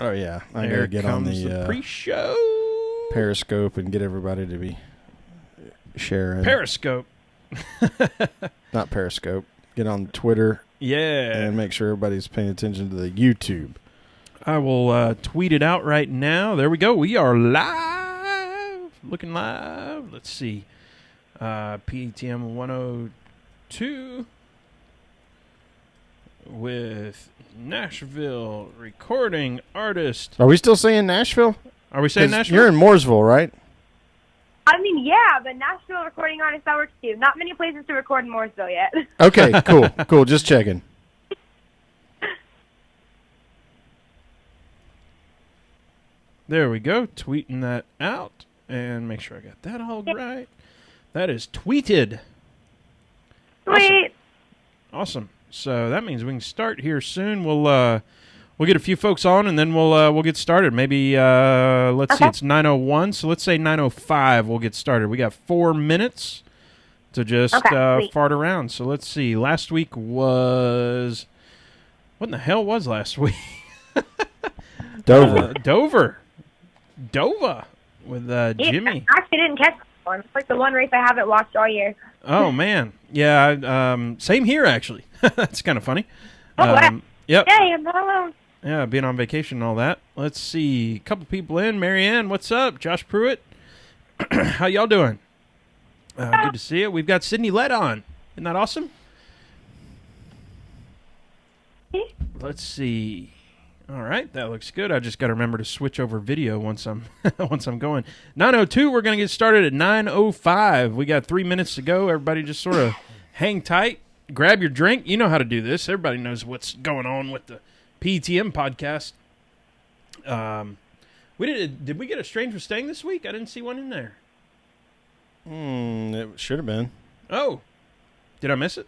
Oh, yeah. I got There to get on comes the pre-show. Periscope and get everybody to be sharing. Periscope. Not Periscope. Get on Twitter. Yeah. And make sure everybody's paying attention to the YouTube. I will tweet it out right now. There we go. We are live. Looking live. Let's see. PTM 102 with Nashville recording artist. Are we still saying Nashville? Are we saying Nashville? You're in Mooresville, right? I mean, yeah, but Nashville recording artist, that works too. Not many places to record in Mooresville yet. Okay, cool. Just checking. There we go. Tweeting that out. And make sure I got that all right. That is tweeted. Sweet. Awesome. So that means we can start here soon. We'll get a few folks on, and then we'll get started. Maybe let's see, it's 9:01, so let's say 9:05. We'll get started. We got 4 minutes to just fart around. So let's see. Last week was what in the hell was last week? Dover. Dover with Jimmy. I actually didn't catch that one. It's like the one race I haven't watched all year. Oh man, yeah. Same here actually. That's kind of funny. Oh wow. Yep. Hey, I'm not alone. Yeah, being on vacation and all that. Let's see. A couple people in. Marianne, what's up? Josh Pruitt. How y'all doing? Good to see you. We've got Sydney Lett on. Isn't that awesome? Let's see. All right, that looks good. I just got to remember to switch over video once I'm once I'm going. 9:02, we're going to get started at 9:05. We got 3 minutes to go. Everybody just sort of hang tight. Grab your drink. You know how to do this. Everybody knows what's going on with the PTM podcast. Did we get a Strange for Staying this week? I didn't see one in there. It should have been. Oh, did I miss it?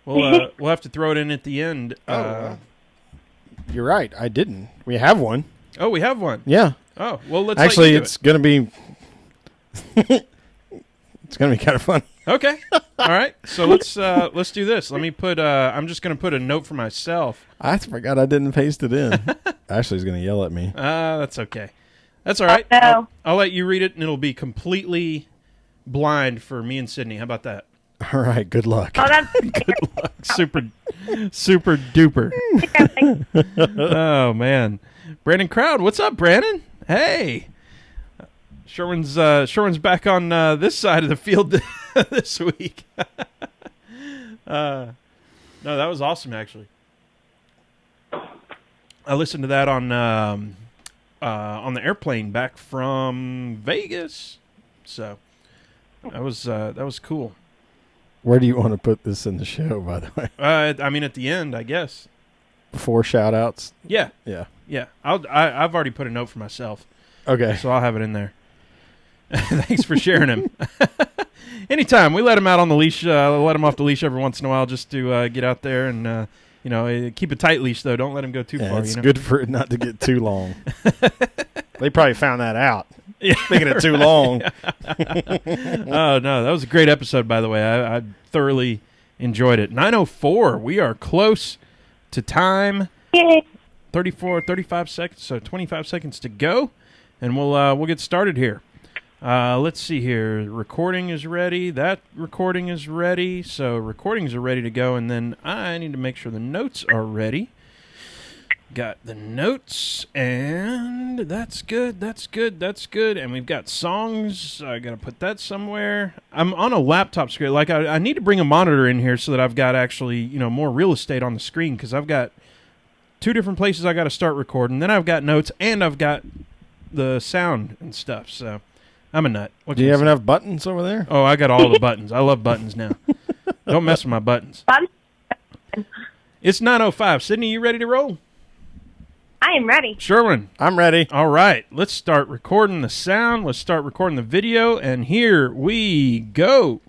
We'll have to throw it in at the end. You're right. I didn't. We have one. Oh, we have one. Yeah. Oh, well, let's actually. It's going to be. It's going to be kind of fun. Okay. All right. So let's do this. Let me put. I'm just going to put a note for myself. I forgot I didn't paste it in. Ashley's going to yell at me. That's okay. That's all right. No. I'll let you read it, and it'll be completely blind for me and Sydney. How about that? All right. Good luck. Oh, that's Good luck. Super duper. Oh man, Brandon Crowd. What's up, Brandon? Hey. Sherwin's back on this side of the field this week. No, that was awesome, actually. I listened to that on the airplane back from Vegas, so that was cool. Where do you want to put this in the show, by the way? I mean, at the end, I guess. Before shout-outs? Yeah. Yeah. I've already put a note for myself. Okay. So I'll have it in there. Thanks for sharing him. Anytime. We let him out on the leash, let him off the leash every once in a while just to get out there and, keep a tight leash, though. Don't let him go too far. It's good for it not to get too long. They probably found that out. Yeah, making it too long. Oh, no. That was a great episode, by the way. I thoroughly enjoyed it. 9:04. We are close to time. Yay. 35 seconds, so 25 seconds to go, and we'll get started here. Let's see here. Recording is ready. That recording is ready. So recordings are ready to go, and then I need to make sure the notes are ready. Got the notes, and that's good. And we've got songs. I got to put that somewhere. I'm on a laptop screen. Like, I need to bring a monitor in here so that I've got actually, more real estate on the screen, because I've got 2 different places I got to start recording. Then I've got notes, and I've got the sound and stuff, so I'm a nut. Do you have enough buttons over there? Oh, I got all the buttons. I love buttons now. Don't mess with my buttons. It's 9:05. Sydney, you ready to roll? I am ready. Sherwin. I'm ready. All right. Let's start recording the sound. Let's start recording the video. And here we go.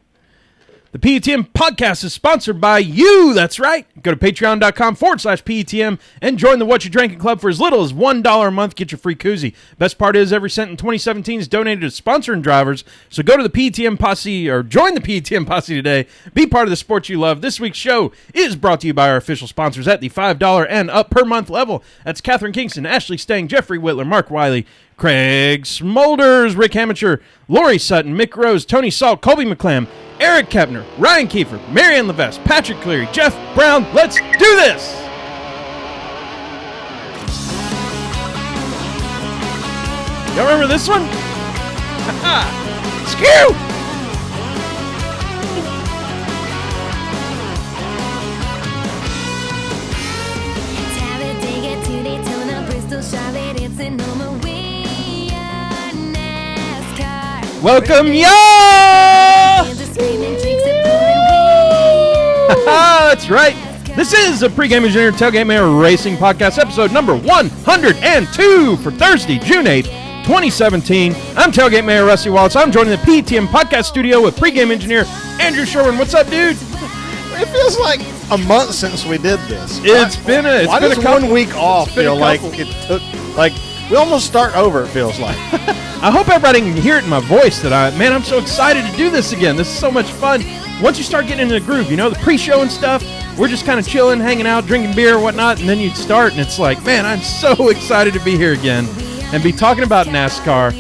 The PETM podcast is sponsored by you. That's right. Go to patreon.com/PETM and join the What You Drinking Club for as little as $1 a month. Get your free koozie. Best part is every cent in 2017 is donated to sponsoring drivers. So go to the PETM Posse or join the PETM Posse today. Be part of the sport you love. This week's show is brought to you by our official sponsors at the $5 and up per month level. That's Catherine Kingston, Ashley Stang, Jeffrey Whitler, Mark Wiley, Craig Smolders, Rick Amateur, Lori Sutton, Mick Rose, Tony Salt, Colby McClam, Eric Kepner, Ryan Kiefer, Marianne Levesque, Patrick Cleary, Jeff Brown. Let's do this! Y'all remember this one? Skew! Welcome, y'all! That's right. This is a Pregame Engineer Tailgate Mayor Racing Podcast, episode number 102 for Thursday, June 8th, 2017. I'm Tailgate Mayor Rusty Wallace. I'm joining the PTM Podcast Studio with Pregame Engineer Andrew Sherwin. What's up, dude? It feels like a month since we did this. It's been a couple, 1 week off feel like it took, like, we almost start over, it feels like. I hope everybody can hear it in my voice that I'm so excited to do this again. This is so much fun. Once you start getting into the groove, the pre-show and stuff, we're just kind of chilling, hanging out, drinking beer and whatnot, and then you start, and it's like, man, I'm so excited to be here again and be talking about NASCAR.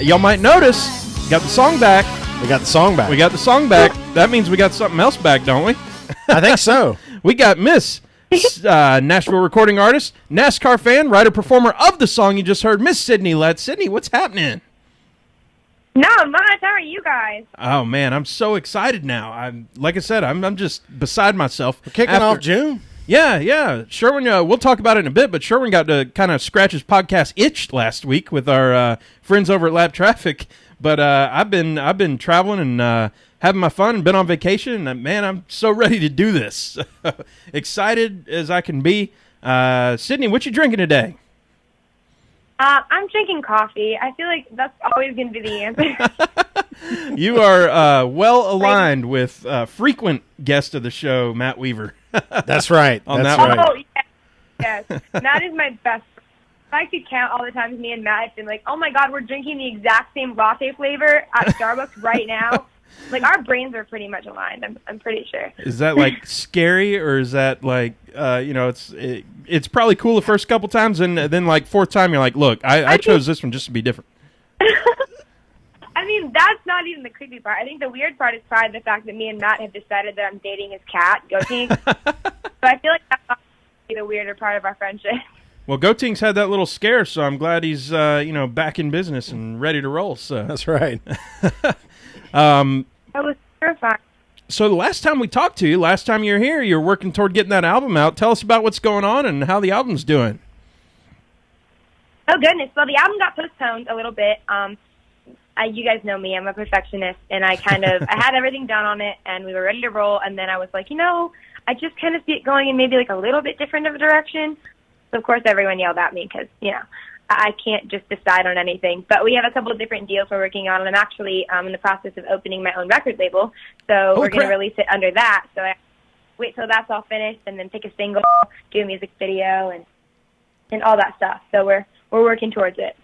Y'all might notice, we got the song back. We got the song back. We got the song back. That means we got something else back, don't we? I think so. We got Miss Nashville recording artist, NASCAR fan, writer, performer of the song you just heard, Miss Sydney Lett. Sydney, what's happening? Not much. How are you guys? Oh man, I'm so excited now. I'm just beside myself. We're kicking off June. Yeah. Sherwin, we'll talk about it in a bit, but Sherwin got to kind of scratch his podcast itch last week with our friends over at Lap Traffic. But I've been traveling and having my fun and been on vacation, and man, I'm so ready to do this. Excited as I can be. Sydney, what you drinking today? I'm drinking coffee. I feel like that's always going to be the answer. You are well aligned with frequent guest of the show, Matt Weaver. That's right. Oh, yes. Matt is my best friend. If I could count all the times me and Matt have been like, oh my God, we're drinking the exact same latte flavor at Starbucks right now. Like, our brains are pretty much aligned, I'm pretty sure. Is that, like, scary, or is that, like, it's probably cool the first couple times, and then, like, fourth time, you're like, look, I chose this one just to be different. I mean, that's not even the creepy part. I think the weird part is probably the fact that me and Matt have decided that I'm dating his cat, Goatee. So I feel like that's the weirder part of our friendship. Well, Goating's had that little scare, so I'm glad he's, back in business and ready to roll. So that's right. That was terrifying. So the last time we talked to you, last time you were here, you were working toward getting that album out. Tell us about what's going on and how the album's doing. Oh, goodness. Well, the album got postponed a little bit. You guys know me. I'm a perfectionist, and I had everything done on it, and we were ready to roll, and then I was like, I just kind of see it going in maybe like a little bit different of a direction. So, of course, everyone yelled at me because, I can't just decide on anything. But we have a couple of different deals we're working on, and I'm actually in the process of opening my own record label. So we're going to release it under that. So I wait till that's all finished and then pick a single, do a music video, and all that stuff. So we're working towards it.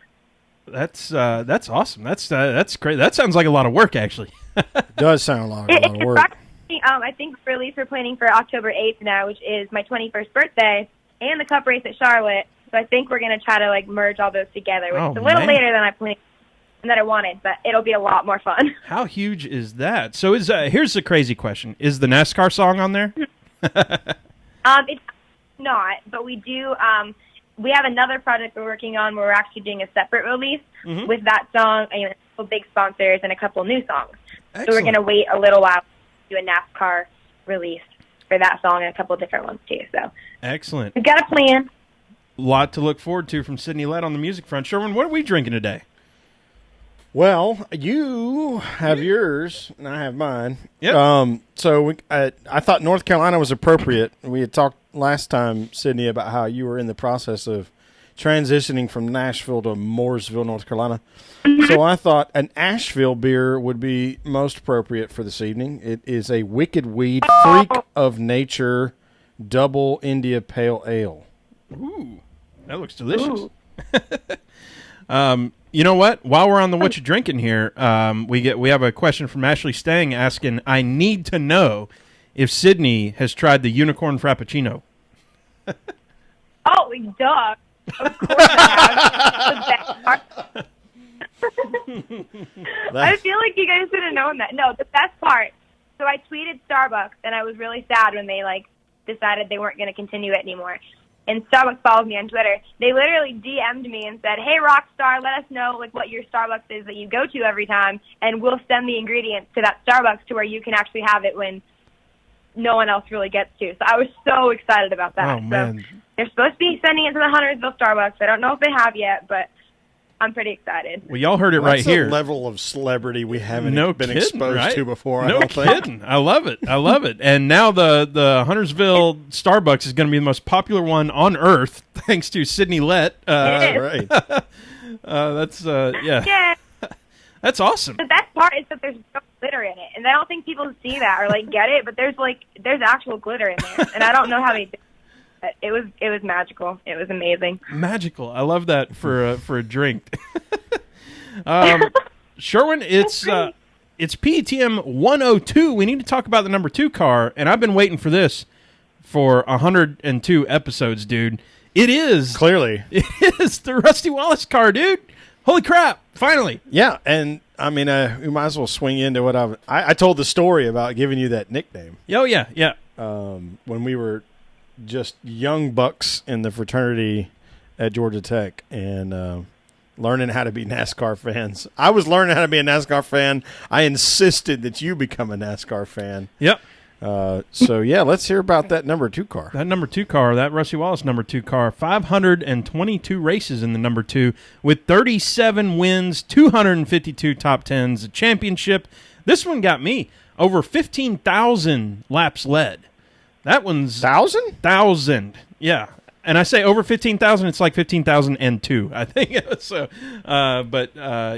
That's awesome. That's great. That sounds like a lot of work, actually. It does sound like a lot of work. I think release we're planning for October 8th now, which is my 21st birthday, and the Cup race at Charlotte. So I think we're going to try to merge all those together, which is a little later than I planned and that I wanted, but it'll be a lot more fun. How huge is that? So here's the crazy question: is the NASCAR song on there? It's not, but we do. We have another project we're working on where we're actually doing a separate release with that song, and a couple big sponsors and a couple new songs. Excellent. So we're going to wait a little while to do a NASCAR release for that song and a couple different ones too. So excellent. We've got a plan. Lot to look forward to from Sydney Lett on the music front. Sherwin, what are we drinking today? Well, you have yours, and I have mine. Yep. So I thought North Carolina was appropriate. We had talked last time, Sydney, about how you were in the process of transitioning from Nashville to Mooresville, North Carolina. So I thought an Asheville beer would be most appropriate for this evening. It is a Wicked Weed Freak of Nature Double India Pale Ale. Ooh, that looks delicious. You know what? While we're on the what you drinking here, we have a question from Ashley Stang asking, I need to know if Sydney has tried the Unicorn Frappuccino. Oh, duh. Of course I have. I feel like you guys should have known that. No, the best part. So I tweeted Starbucks, and I was really sad when they decided they weren't going to continue it anymore. And Starbucks follows me on Twitter. They literally DM'd me and said, "Hey, Rockstar, let us know what your Starbucks is that you go to every time, and we'll send the ingredients to that Starbucks to where you can actually have it when no one else really gets to." So I was so excited about that. Oh, man. So they're supposed to be sending it to the Huntersville Starbucks. I don't know if they have yet, but I'm pretty excited. Well, y'all heard it right here. That's a level of celebrity we haven't No been kidding, exposed right? to before. No I don't kidding. think. I love it. I love it. And now the Huntersville Starbucks is going to be the most popular one on Earth, thanks to Sydney Lett. It is. Right. That's yeah. Yeah. That's awesome. The best part is that there's no glitter in it, and I don't think people see that or get it. But there's actual glitter in there, and I don't know how they do it. It was magical. It was amazing. Magical. I love that for a drink. Sherwin, it's PETM 102. We need to talk about the number 2 car, and I've been waiting for this for 102 episodes, dude. It is the Rusty Wallace car, dude. Holy crap! Finally. Yeah, and I mean, we might as well swing into what I told the story about giving you that nickname. Oh yeah, yeah. When we were just young bucks in the fraternity at Georgia Tech and learning how to be NASCAR fans. I was learning how to be a NASCAR fan. I insisted that you become a NASCAR fan. Yep. So, yeah, let's hear about that number 2 car. That number 2 car, that Rusty Wallace number 2 car, 522 races in the number 2 with 37 wins, 252 top 10s, a championship. This one got me over 15,000 laps led. That one's 1,000. Yeah. And I say over 15,000, it's like 15,002, I think. So,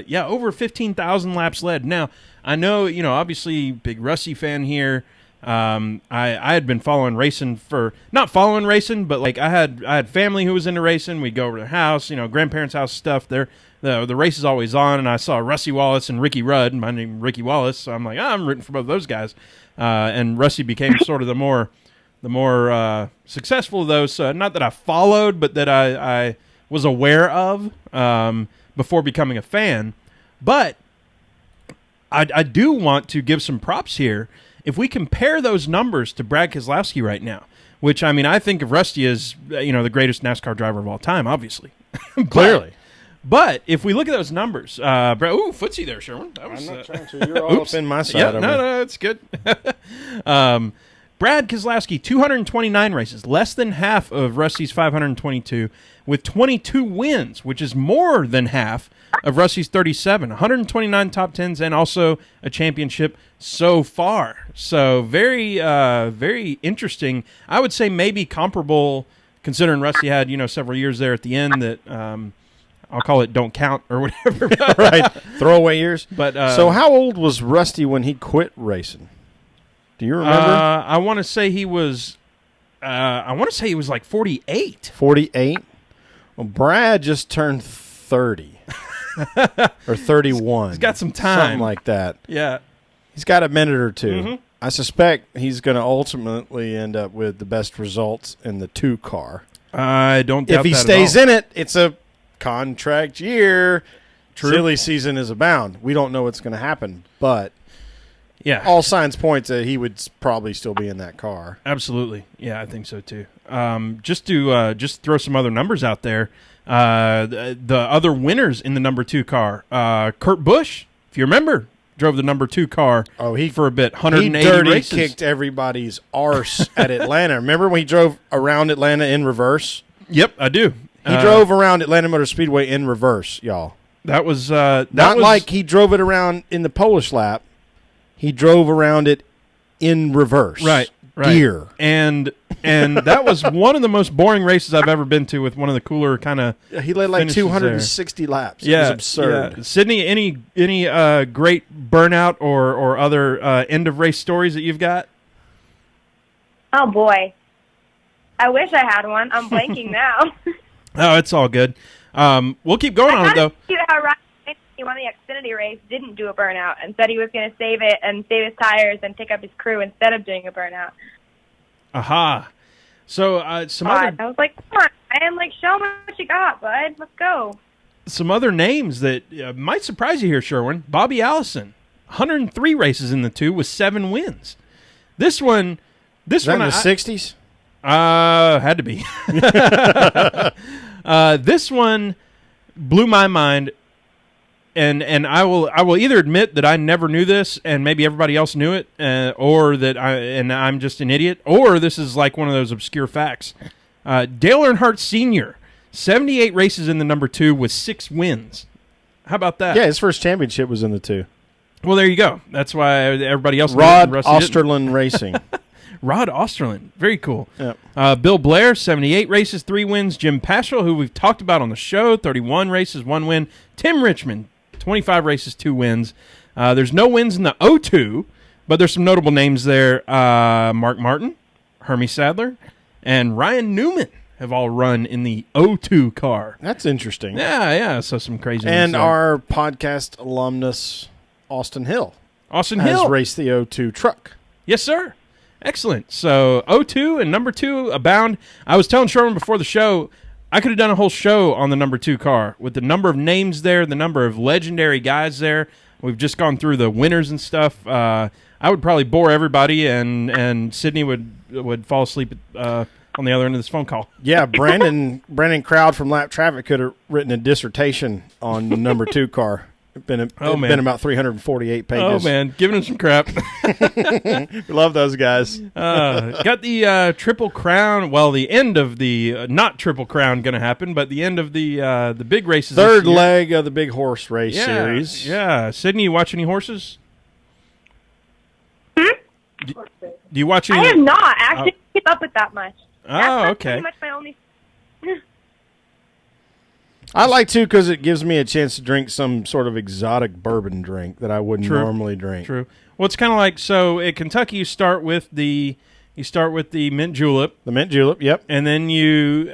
yeah, over 15,000 laps led. Now, I know, obviously, big Rusty fan here. I had been following racing not following racing, but I had family who was into racing. We'd go over to their house, grandparents' house stuff. The race is always on, and I saw Rusty Wallace and Ricky Rudd. My name is Ricky Wallace, so I'm like, I'm rooting for both of those guys. And Rusty became sort of the more successful of those. So not that I followed, but that I was aware of before becoming a fan. But I do want to give some props here. If we compare those numbers to Brad Keselowski right now, which, I mean, I think of Rusty as, the greatest NASCAR driver of all time, obviously. Clearly. But if we look at those numbers, Brad, footsie there, Sherwin. That was, I'm not trying to. You're all up in my side. Yeah, no, it's good. Brad Keselowski, 229 races, less than half of Rusty's 522, with 22 wins, which is more than half of Rusty's 37, 129 top 10s, and also a championship so far. So very, very interesting. I would say maybe comparable, considering Rusty had, several years there at the end that I'll call it don't count or whatever. Right, throwaway years. But so how old was Rusty when he quit racing? Do you remember? I want to say he was like 48. 48? Well, Brad just turned 30. Or 31. He's got some time. Something like that. Yeah. He's got a minute or two. Mm-hmm. I suspect he's going to ultimately end up with the best results in the 2 car. I don't doubt if he that stays at all. in it, it's a contract year. True. Silly season is abound. We don't know what's going to happen, but yeah, all signs point that he would probably still be in that car. Absolutely. Yeah, I think so too. Just to throw some other numbers out there, the other winners in the number 2 car, Kurt Busch, if you remember, drove the number 2 car for a bit, 180 he dirty races. Kicked everybody's arse at Atlanta. Remember when he drove around Atlanta in reverse? Yep, I do. He drove around Atlanta Motor Speedway in reverse, y'all. That was not like he drove it around in the Polish lap. He drove around it in reverse. Right. Gear. And And that was one of the most boring races I've ever been to, with one of the cooler kind of. He led like finishes 260 laps. Yeah, it was absurd. Yeah. Sydney, any great burnout or other end of race stories that you've got? Oh boy, I wish I had one. I'm blanking now. Oh, it's all good. We'll keep going on it though. See how Ryan, he won the Xfinity race, didn't do a burnout, and said he was going to save it and save his tires and pick up his crew instead of doing a burnout. Aha. So some other. I was like, come on, man, like show me what you got, bud. Let's go. Some other names that might surprise you here, Sherwin. Bobby Allison, 103 races in the 2 with 7 wins. This one. Is that in the 60s? Had to be. This one blew my mind, and I will either admit that I never knew this, and maybe everybody else knew it, or that I'm just an idiot, or this is like one of those obscure facts. Dale Earnhardt Sr., 78 races in the number 2 with 6 wins. How about that? Yeah, his first championship was in the 2. Well, there you go. That's why everybody else. Rod Osterlund Racing. Rod Osterlund. Very cool. Yep. Bill Blair, 78 races, 3 wins. Jim Paschal, who we've talked about on the show, 31 races, 1 win. Tim Richmond, 25 races, 2 wins. There's no wins in the 02, but there's some notable names there. Mark Martin, Hermie Sadler, and Ryan Newman have all run in the 02 car. That's interesting. Yeah. So some crazy And ones our podcast alumnus, Austin Hill. Austin has Hill raced the 02 truck. Yes, sir. Excellent. So 02 and number 2 abound. I was telling Sherman before the show, I could have done a whole show on the number 2 car with the number of names there, the number of legendary guys there. We've just gone through the winners and stuff. I would probably bore everybody, and Sydney would fall asleep on the other end of this phone call. Yeah, Brandon Crowd from Lap Traffic could have written a dissertation on the number 2 car. It's been about 348 pages. Oh, man. Giving him some crap. We love those guys. Got the Triple Crown. Well, the end of the not Triple Crown going to happen, but the end of the big races. Third leg of the big horse race series. Yeah. Sydney, you watch any horses? Do you watch any? I have not actually keep up with that much. That's okay. pretty much my only. I like to because it gives me a chance to drink some sort of exotic bourbon drink that I wouldn't normally drink. True. Well, it's kind of like, so at Kentucky you start with the mint julep. The mint julep, yep. And then you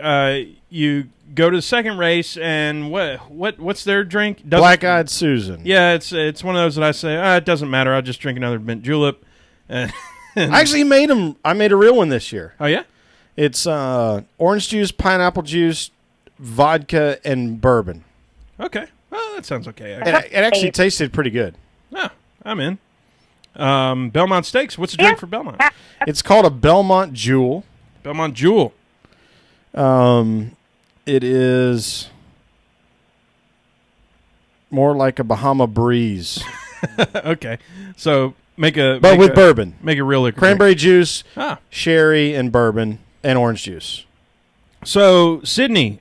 go to the second race, and what's their drink? Black-Eyed Susan. Yeah, it's one of those that I say, it doesn't matter. I'll just drink another mint julep. I actually made I made a real one this year. Oh yeah. It's orange juice, pineapple juice, vodka, and bourbon. Okay. Well, that sounds okay. It actually tasted pretty good. Oh, I'm in. Belmont Steaks. What's the drink for Belmont? It's called a Belmont Jewel. Belmont Jewel. It is more like a Bahama Breeze. Okay. So with bourbon. Make a real liquor Cranberry juice, sherry, and bourbon, and orange juice. So, Sydney,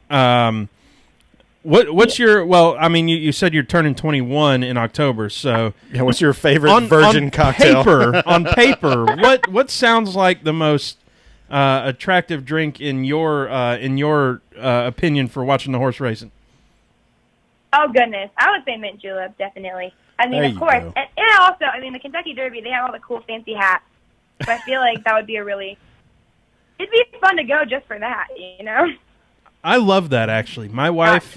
what's your? Well, I mean, you said you're turning 21 in October, so yeah. What's your favorite virgin cocktail? On paper, what sounds like the most attractive drink in your opinion for watching the horse racing? Oh goodness, I would say mint julep, definitely. I mean, of course, and also, I mean, the Kentucky Derby, they have all the cool fancy hats, so I feel like that would be it'd be fun to go just for that, you know? I love that, actually. My wife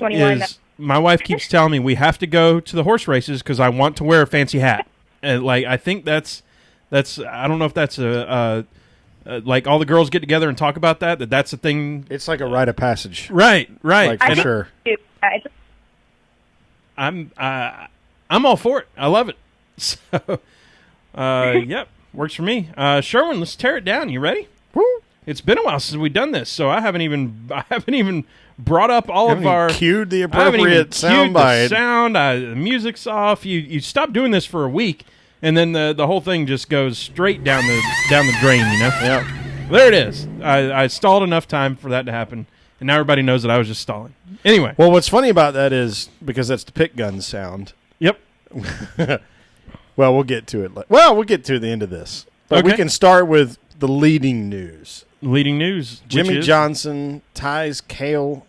keeps telling me we have to go to the horse races because I want to wear a fancy hat. And I think that's I don't know if that's like all the girls get together and talk about that's a thing. It's like a rite of passage. Right. Like, for sure. I'm all for it. I love it. So, yep, works for me. Sherwin, let's tear it down. You ready? Woo. It's been a while since we've done this, so I haven't even brought up all of our cued the appropriate sound bite. The music's off. You stop doing this for a week, and then the whole thing just goes straight down the drain. You know? Yeah. There it is. I stalled enough time for that to happen, and now everybody knows that I was just stalling. Anyway. Well, what's funny about that is because that's the pick gun sound. Yep. Well, we'll get to it. We'll get to the end of this, but we can start with the leading news. leading news. Jimmy which is, Johnson ties Cale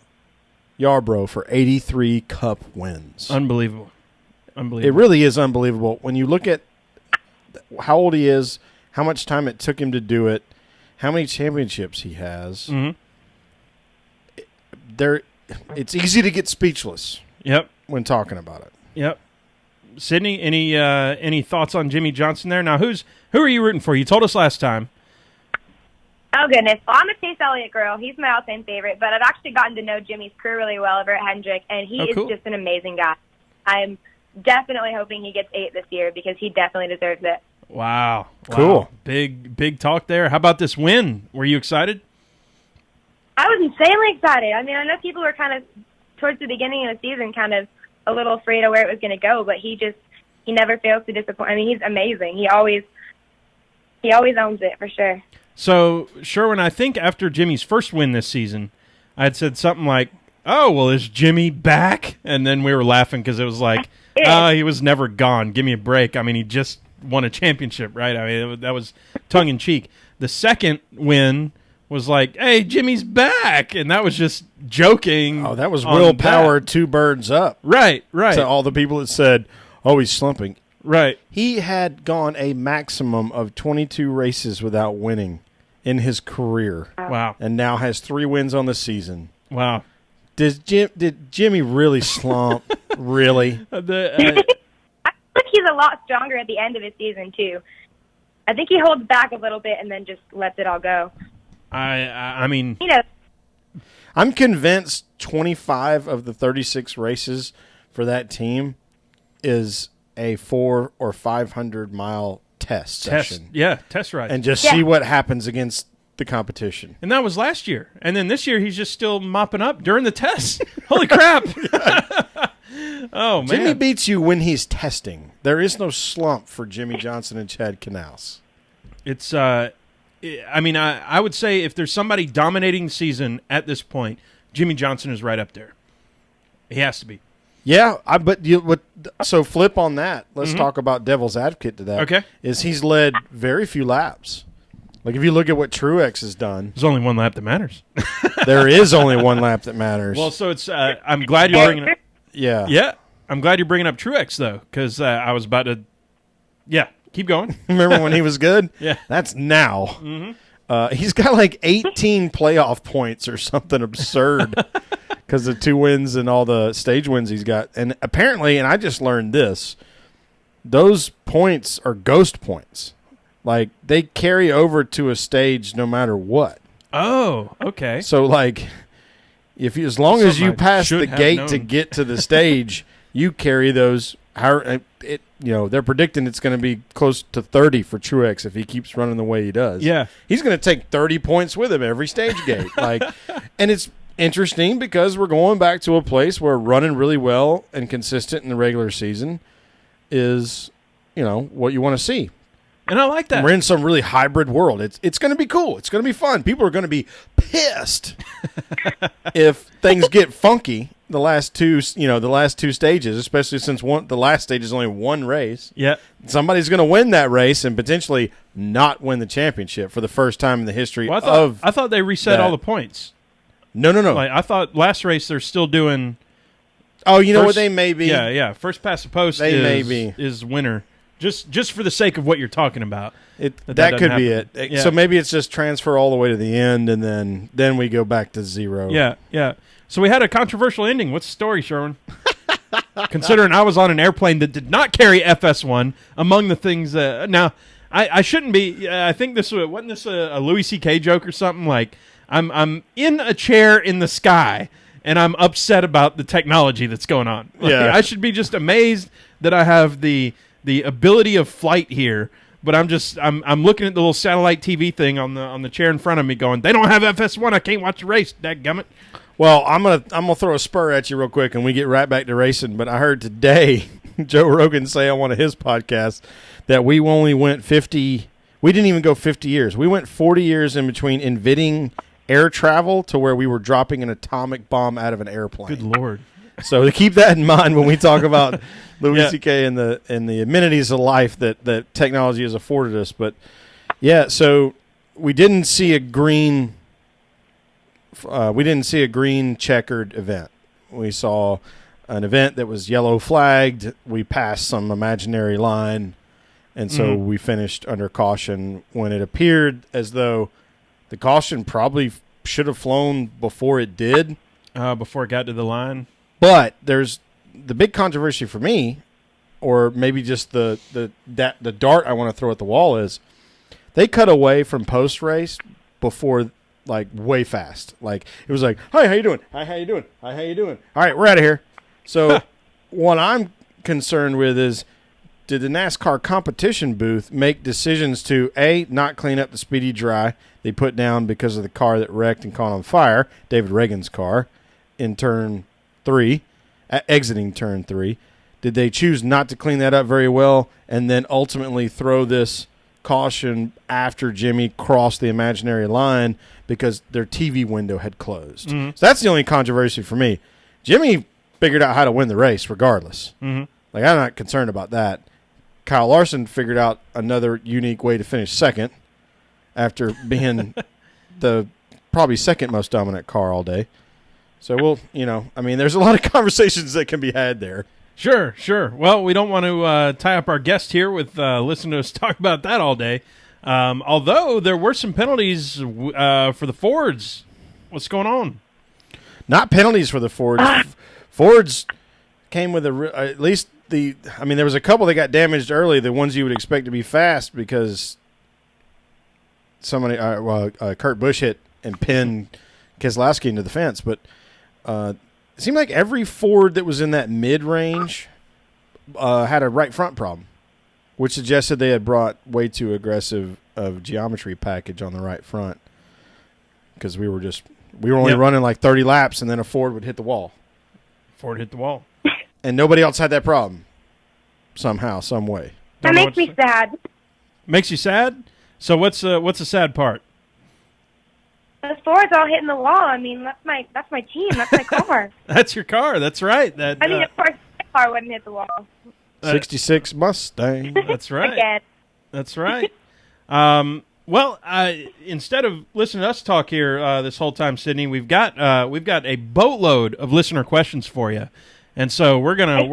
Yarbrough for 83 Cup wins. Unbelievable. It really is unbelievable. When you look at how old he is, how much time it took him to do it, how many championships he has, it's easy to get speechless. Yep. When talking about it. Yep. Sydney, any thoughts on Jimmy Johnson there? Now, who are you rooting for? You told us last time. Oh, goodness. Well, I'm a Chase Elliott girl. He's my all-time favorite, but I've actually gotten to know Jimmy's crew really well over at Hendrick, and he is just an amazing guy. I'm definitely hoping he gets 8 this year because he definitely deserves it. Wow. Cool. Big talk there. How about this win? Were you excited? I was insanely excited. I mean, I know people were kind of, towards the beginning of the season, kind of a little afraid of where it was going to go, but he never fails to disappoint. I mean, he's amazing. He always owns it for sure. So, Sherwin, I think after Jimmy's first win this season, I had said something like, "Oh, well, is Jimmy back?" And then we were laughing because it was like, he was never gone. Give me a break. I mean, he just won a championship, right? I mean, that was tongue in cheek. The second win was like, "Hey, Jimmy's back," and that was just joking. Oh, that was willpower, 2 birds up. Right. To all the people that said, "Oh, he's slumping." Right. He had gone a maximum of 22 races without winning in his career. Wow. And now has 3 wins on the season. Wow. Did Jimmy really slump? Really? I feel like he's a lot stronger at the end of his season, too. I think he holds back a little bit and then just lets it all go. I mean, I'm convinced 25 of the 36 races for that team is a 400 or 500 mile test session. Yeah, test ride. And just see what happens against the competition. And that was last year. And then this year he's just still mopping up during the test. Holy crap. Oh, man. Jimmy beats you when he's testing. There is no slump for Jimmy Johnson and Chad Knaus. It's I mean, I would say if there's somebody dominating the season at this point, Jimmy Johnson is right up there. He has to be. Yeah, so flip on that. Let's talk about devil's advocate to that. Okay. Is he's led very few laps. Like if you look at what Truex has done. There's only one lap that matters. There is only one lap that matters. Well, so it's I'm glad you're bringing up. Yeah. Yeah. I'm glad you're bringing up Truex, though, because I was about to. Yeah. Keep going. Remember when he was good? Yeah. That's now. He's got like 18 playoff points or something absurd because of 2 wins and all the stage wins he's got. And apparently, and I just learned this, those points are ghost points. Like, they carry over to a stage no matter what. Oh, okay. So, like, as long as you pass the gate to get to the stage, you carry those. They're predicting it's going to be close to 30 for Truex if he keeps running the way he does. Yeah. He's going to take 30 points with him every stage gate. And it's interesting because we're going back to a place where running really well and consistent in the regular season is, what you want to see. And I like that. We're in some really hybrid world. It's going to be cool. It's going to be fun. People are going to be pissed if things get funky. The last two stages, especially since the last stage is only one race. Yeah, somebody's going to win that race and potentially not win the championship for the first time in the history of. I thought they reset all the points. No. Like, I thought last race they're still doing. Oh, you know what they may be. Yeah. First past the post. Is winner. Just for the sake of what you're talking about. That could be it. Yeah. So maybe it's just transfer all the way to the end, and then we go back to 0. Yeah. So we had a controversial ending. What's the story, Sherwin? Considering I was on an airplane that did not carry FS1, among the things now, I shouldn't be. I think wasn't this a Louis C.K. joke or something? Like I'm in a chair in the sky, and I'm upset about the technology that's going on. I should be just amazed that I have the ability of flight here. But I'm looking at the little satellite TV thing on the chair in front of me, going, they don't have FS1. I can't watch the race. Dadgummit. Well, I'm gonna throw a spur at you real quick, and we get right back to racing. But I heard today Joe Rogan say on one of his podcasts that we only went 50. We didn't even go 50 years. We went 40 years in between inventing air travel to where we were dropping an atomic bomb out of an airplane. Good Lord. So to keep that in mind when we talk about Louis C.K. and the amenities of life that technology has afforded us. But, yeah, so we didn't see a green. We didn't see a green checkered event. We saw an event that was yellow flagged. We passed some imaginary line, and so we finished under caution when it appeared as though the caution probably should have flown before it did. Before it got to the line. But there's the big controversy for me, or maybe just the dart I want to throw at the wall is they cut away from post race before. Like way fast. Like it was like, "Hi, how you doing? Hi, how you doing? Hi, how you doing? All right, we're out of here." So what I'm concerned with is, did the NASCAR competition booth make decisions to A, not clean up the speedy dry they put down because of the car that wrecked and caught on fire, David Reagan's car, in turn 3, exiting turn 3? Did they choose not to clean that up very well and then ultimately throw this caution after Jimmy crossed the imaginary line because their TV window had closed? So that's the only controversy for me. Jimmy figured out how to win the race regardless. Like, I'm not concerned about that. Kyle Larson figured out another unique way to finish second after being the probably second most dominant car all day. So we'll, I mean, there's a lot of conversations that can be had there. Sure. Well, we don't want to tie up our guest here with listening to us talk about that all day. Although there were some penalties for the Fords. What's going on? Not penalties for the Fords. Fords came with at least there was a couple that got damaged early, the ones you would expect to be fast because somebody, Kurt Busch hit and pinned Keselowski into the fence. But it seemed like every Ford that was in that mid-range had a right front problem, which suggested they had brought way too aggressive of geometry package on the right front because we were only running like 30 laps, and then a Ford would hit the wall. Ford hit the wall. And nobody else had that problem somehow, some way. That makes me sad. Makes you sad? So what's the sad part? The Ford's all hitting the wall. I mean, that's my team. That's my car. That's your car. That's right. Of course, my car wouldn't hit the wall. 66 Mustang. That's right. Again. That's right. Well, instead of listening to us talk here this whole time, Sydney, we've got a boatload of listener questions for you, and so we're gonna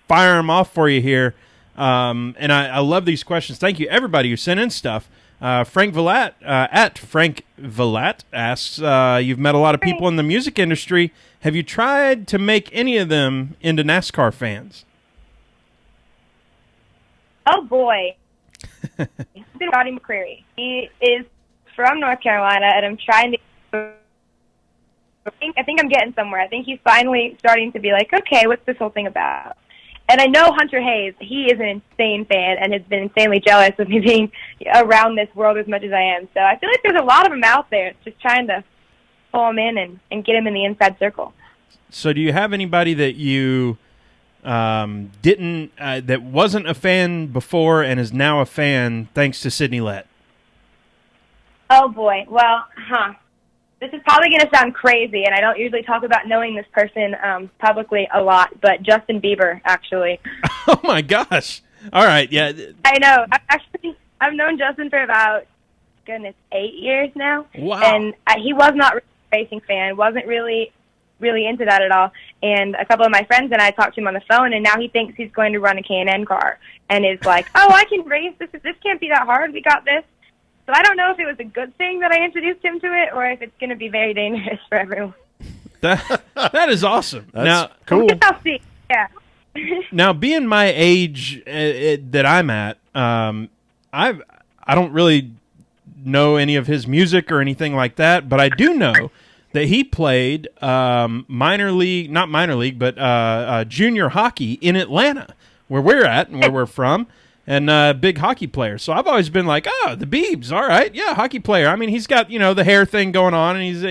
fire them off for you here. And I love these questions. Thank you, everybody who sent in stuff. Frank Villat at Frank Villat asks, "You've met a lot of people in the music industry. Have you tried to make any of them into NASCAR fans?" Oh boy. Roddy McCreary. He is from North Carolina, and I'm trying to. I think I'm getting somewhere. I think he's finally starting to be like, okay, what's this whole thing about? And I know Hunter Hayes. He is an insane fan and has been insanely jealous of me being around this world as much as I am. So I feel like there's a lot of them out there just trying to pull them in and get them in the inside circle. So do you have anybody that you that wasn't a fan before and is now a fan thanks to Sydney Lett? Oh boy. Well, this is probably going to sound crazy, and I don't usually talk about knowing this person publicly a lot, but Justin Bieber, actually. Oh my gosh. All right. Yeah. I know. I've known Justin for about, 8 years now. Wow. And he was not really a racing fan, wasn't really into that at all. And a couple of my friends and I talked to him on the phone, and now he thinks he's going to run a K&N car and is like, oh, I can race. This can't be that hard. We got this. So I don't know if it was a good thing that I introduced him to it or if it's going to be very dangerous for everyone. That is awesome. That's cool. I'll see. Yeah. Now, being my age that I'm at, I don't really know any of his music or anything like that, but I do know that he played not minor league, but junior hockey in Atlanta, where we're at and where we're from, and big hockey player. So I've always been like, oh, the Biebs, all right, yeah, hockey player. I mean, he's got, the hair thing going on, and he's,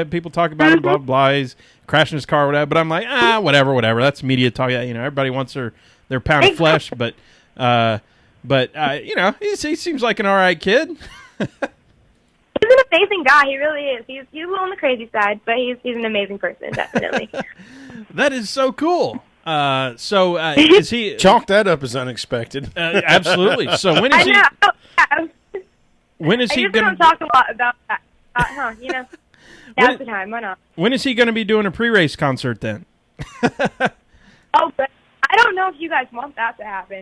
people talk about it, blah, blah, blah. He's crashing his car, whatever. But I'm like, whatever. That's media talk. Yeah, everybody wants their pound of flesh, but he seems like an all right kid. He's an amazing guy. He really is. He's a little on the crazy side, but he's an amazing person, definitely. That is so cool. Is he chalk that up as unexpected? Absolutely. So when is he? When is I he just going don't to talk a lot about that. Now's the time. Why not? When is he going to be doing a pre-race concert then? Oh, but I don't know if you guys want that to happen.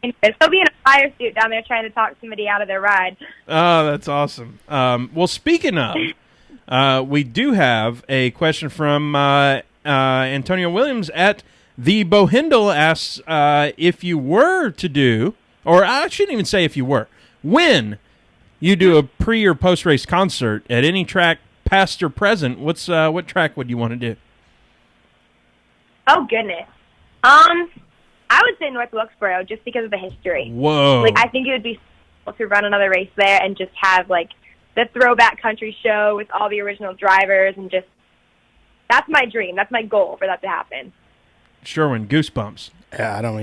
He'll be in a fire suit down there trying to talk somebody out of their ride. Oh, that's awesome. Well, speaking of, we do have a question from Antonio Williams at the Bohindle asks if you were to do, or I shouldn't even say if you were, when you do a pre or post race concert at any track, past or present, what track would you want to do? Oh goodness. I would say North Wilkesboro just because of the history. Whoa! Like I think it would be cool to run another race there and just have like the throwback country show with all the original drivers and just that's my dream. That's my goal for that to happen. Sherwin, goosebumps. Yeah, I don't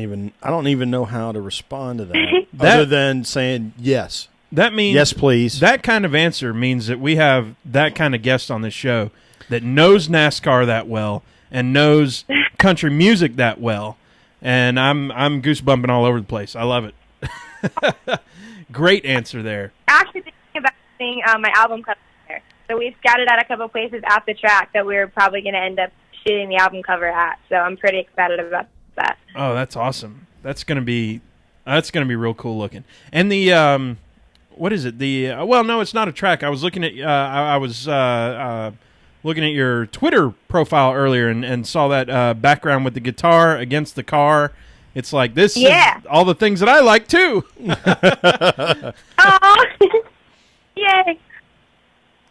even know how to respond to that, other than saying yes. That means yes, please. That kind of answer means that we have that kind of guest on this show that knows NASCAR that well and knows country music that well. And I'm goosebumping all over the place. I love it. Great answer there. Actually thinking about seeing my album cover there. So we've scouted out a couple places at the track that we're probably going to end up shooting the album cover at. So I'm pretty excited about that. Oh, that's awesome. That's gonna be real cool looking. And the what is it? Well, no, it's not a track. I was looking at I was looking at your Twitter profile earlier and saw that background with the guitar against the car. It's like this is all the things that I like too. Oh, yay!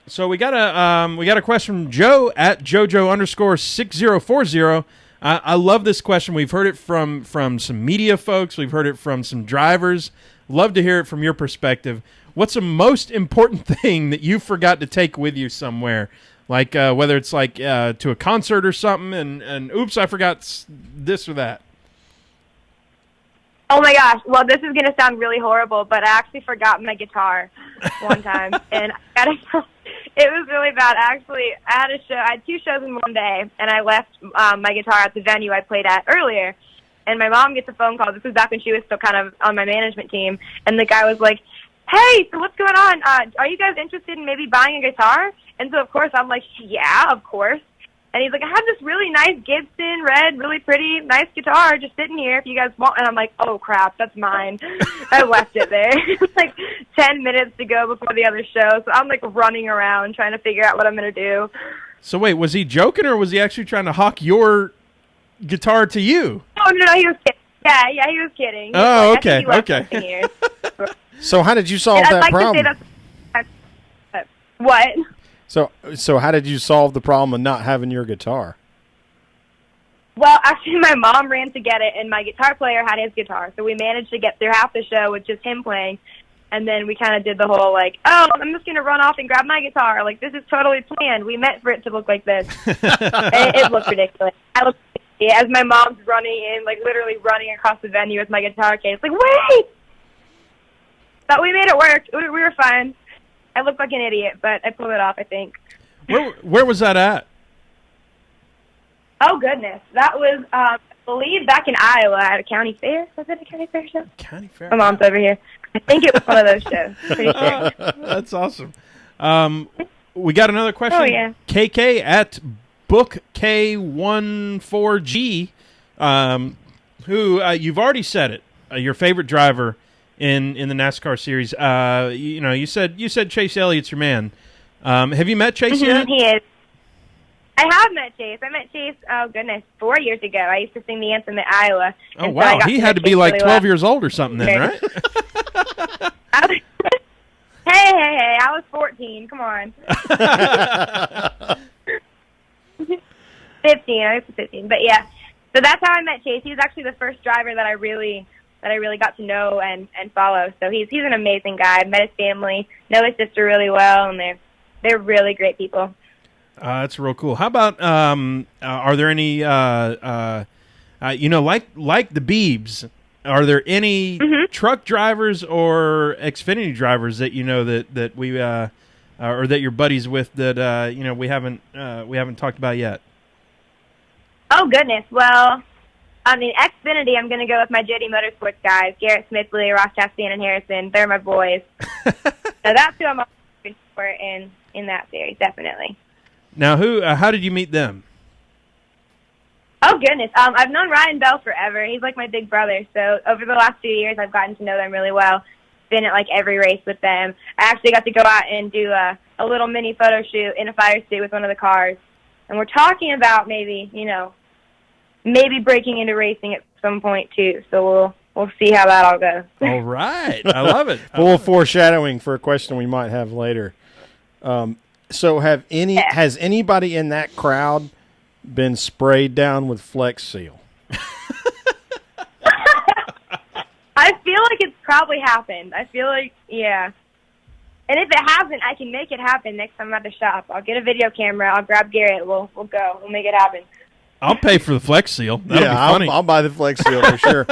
So we got a question from Joe at JoJo_6040. I love this question. We've heard it from some media folks. We've heard it from some drivers. Love to hear it from your perspective. What's the most important thing that you forgot to take with you somewhere? Like whether it's like to a concert or something, and oops, I forgot this or that. Oh my gosh! Well, this is gonna sound really horrible, but I actually forgot my guitar one time, and it was really bad. Actually, I had 2 shows in one day, and I left my guitar at the venue I played at earlier. And my mom gets a phone call. This was back when she was still kind of on my management team, and the guy was like, "Hey, so what's going on? Are you guys interested in maybe buying a guitar?" And so, of course, I'm like, "Yeah, of course." And he's like, "I have this really nice Gibson red, really pretty, nice guitar just sitting here if you guys want." And I'm like, "Oh, crap, that's mine." I left it there. It was like 10 minutes to go before the other show. So I'm like running around trying to figure out what I'm going to do. So wait, was he joking or was he actually trying to hawk your guitar to you? Oh, no, he was kidding. Yeah, he was kidding. Oh, like, okay, okay. So how did you solve that problem? What? So how did you solve the problem of not having your guitar? Well, actually, my mom ran to get it, and my guitar player had his guitar. So we managed to get through half the show with just him playing. And then we kind of did the whole, like, oh, I'm just going to run off and grab my guitar. Like, this is totally planned. We meant for it to look like this. It looked ridiculous. I looked as my mom's running in, like, literally running across the venue with my guitar case. Like, wait! But we made it work. We were fine. I looked like an idiot, but I pulled it off, I think. Where was that at? Oh, goodness. That was, I believe, back in Iowa at a county fair. Was it a county fair show? County fair? My mom's over here. I think it was one of those shows. Pretty sure. That's awesome. We got another question. Oh, yeah. KK at BookK14G, who you've already said it, your favorite driver in the NASCAR series. You said Chase Elliott's your man. Have you met Chase yet? He is. I have met Chase. I met Chase, 4 years ago. I used to sing the anthem at Iowa. Oh, wow. He had to be like 12 years old or something then, right? Hey, I was 14. Come on. 15. I was 15. But, yeah. So that's how I met Chase. He was actually the first driver that I really got to know and follow. So he's an amazing guy. I met his family, know his sister really well, and they're really great people. That's real cool. How about are there any like the Beebs? Are there any truck drivers or Xfinity drivers that you know that we or that you're buddies with that we haven't talked about yet? Oh goodness. Well, On the Xfinity, I'm going to go with my JD Motorsports guys, Garrett Smithley, Ross Chastain, and Harrison. They're my boys. So that's who I'm looking for in that series, definitely. Now, how did you meet them? Oh, goodness. I've known Ryan Bell forever. He's like my big brother. So over the last few years, I've gotten to know them really well. Been at like every race with them. I actually got to go out and do a little mini photo shoot in a fire suit with one of the cars. And we're talking about maybe breaking into racing at some point too. So we'll see how that all goes. All right. I love it. Full foreshadowing for a question we might have later. So has anybody in that crowd been sprayed down with Flex Seal? I feel like it's probably happened. I feel like, yeah. And if it hasn't, I can make it happen next time I'm at the shop. I'll get a video camera. I'll grab Garrett. We'll go. We'll make it happen. I'll pay for the Flex Seal. That'll be funny. I'll buy the Flex Seal for sure.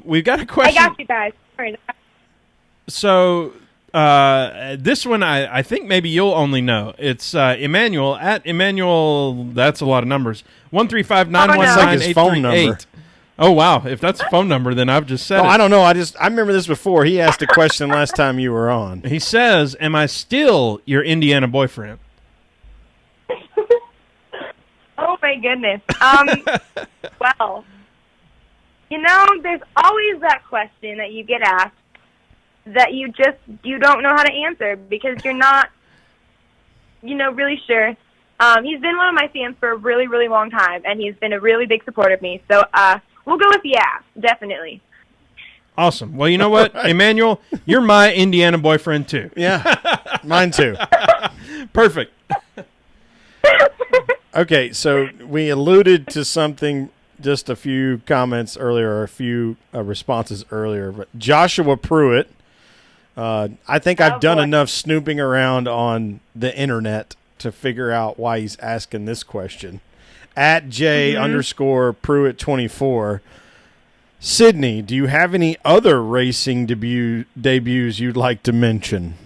We've got a question. I got you guys. Sorry. So this one I think maybe you'll only know. It's Emmanuel at Emmanuel. That's a lot of numbers. 135-919-838. Oh wow! If that's a phone number, then I've just said it. I don't know. I remember this before. He asked a question last time you were on. He says, "Am I still your Indiana boyfriend?" Oh my goodness. Well, there's always that question that you get asked that you don't know how to answer because you're not, really sure. He's been one of my fans for a really, really long time, and he's been a really big supporter of me. So we'll go with yeah, definitely. Awesome. Well, you know what, Emmanuel, you're my Indiana boyfriend too. Yeah, mine too. Perfect. Okay, so we alluded to something, just a few comments earlier, or a few responses earlier. But Joshua Pruitt, I think I've done enough snooping around on the internet to figure out why he's asking this question. At J_Pruitt24. Sydney, do you have any other racing debuts you'd like to mention?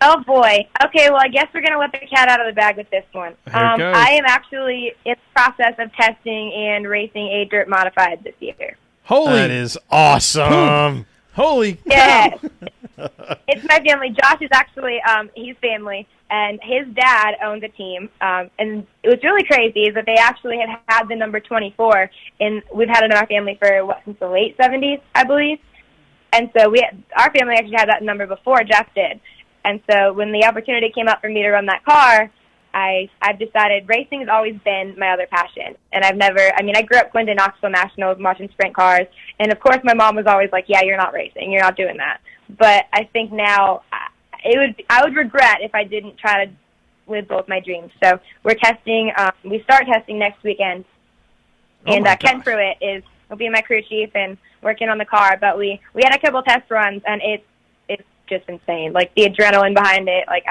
Oh, boy. Okay, well, I guess we're going to let the cat out of the bag with this one. I am actually in the process of testing and racing a dirt modified this year. That is awesome. Holy yes. It's my family. Josh is actually he's family, and his dad owns a team. And it was really crazy is that they actually had the number 24, and we've had it in our family for, since the late 70s, I believe. And so our family actually had that number before Jeff did. And so when the opportunity came up for me to run that car, I've decided racing has always been my other passion. And I grew up going to Knoxville Nationals watching sprint cars. And, of course, my mom was always like, yeah, you're not racing. You're not doing that. But I think now I would regret if I didn't try to live both my dreams. So we're testing. We start testing next weekend. And Ken Pruitt will be my crew chief and working on the car. But we had a couple test runs, and it's just insane. Like, the adrenaline behind it. Like,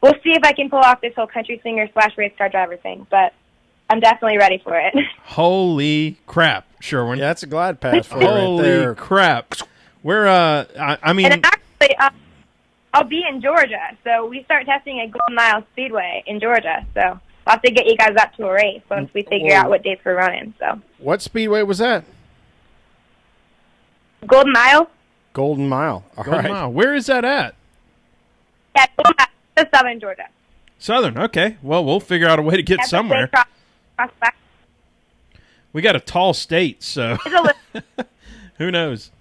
we'll see if I can pull off this whole country singer / race car driver thing, but I'm definitely ready for it. Holy crap, Sherwin. Yeah, that's a glide path for you right there. Holy crap. We're, I mean... And actually, I'll be in Georgia, so we start testing at Golden Mile Speedway in Georgia, so I'll have to get you guys up to a race once we figure out what dates we're running, so. What speedway was that? Golden Mile. Golden Mile. Golden Mile. Where is that at? Yeah, Golden Mile. It's Southern Georgia. Southern, okay. Well, we'll figure out a way to get somewhere. We got a tall state, so who knows?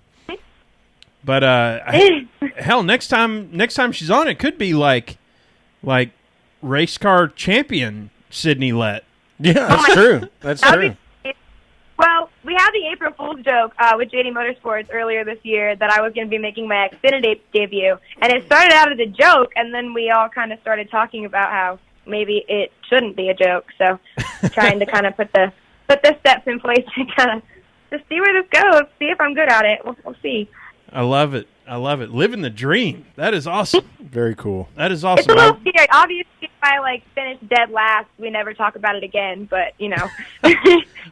But hell, next time she's on, it could be like race car champion Sydney Lett. Yeah, that's true. That's true. Well, we had the April Fool's joke with JD Motorsports earlier this year that I was going to be making my Xfinity debut, and it started out as a joke, and then we all kind of started talking about how maybe it shouldn't be a joke. So, trying to kind of put the steps in place to kind of just see where this goes, see if I'm good at it. We'll see. I love it. Living the dream. That is awesome. Very cool. That is awesome. It's a little scary. Obviously, if I finish dead last, we never talk about it again. But gonna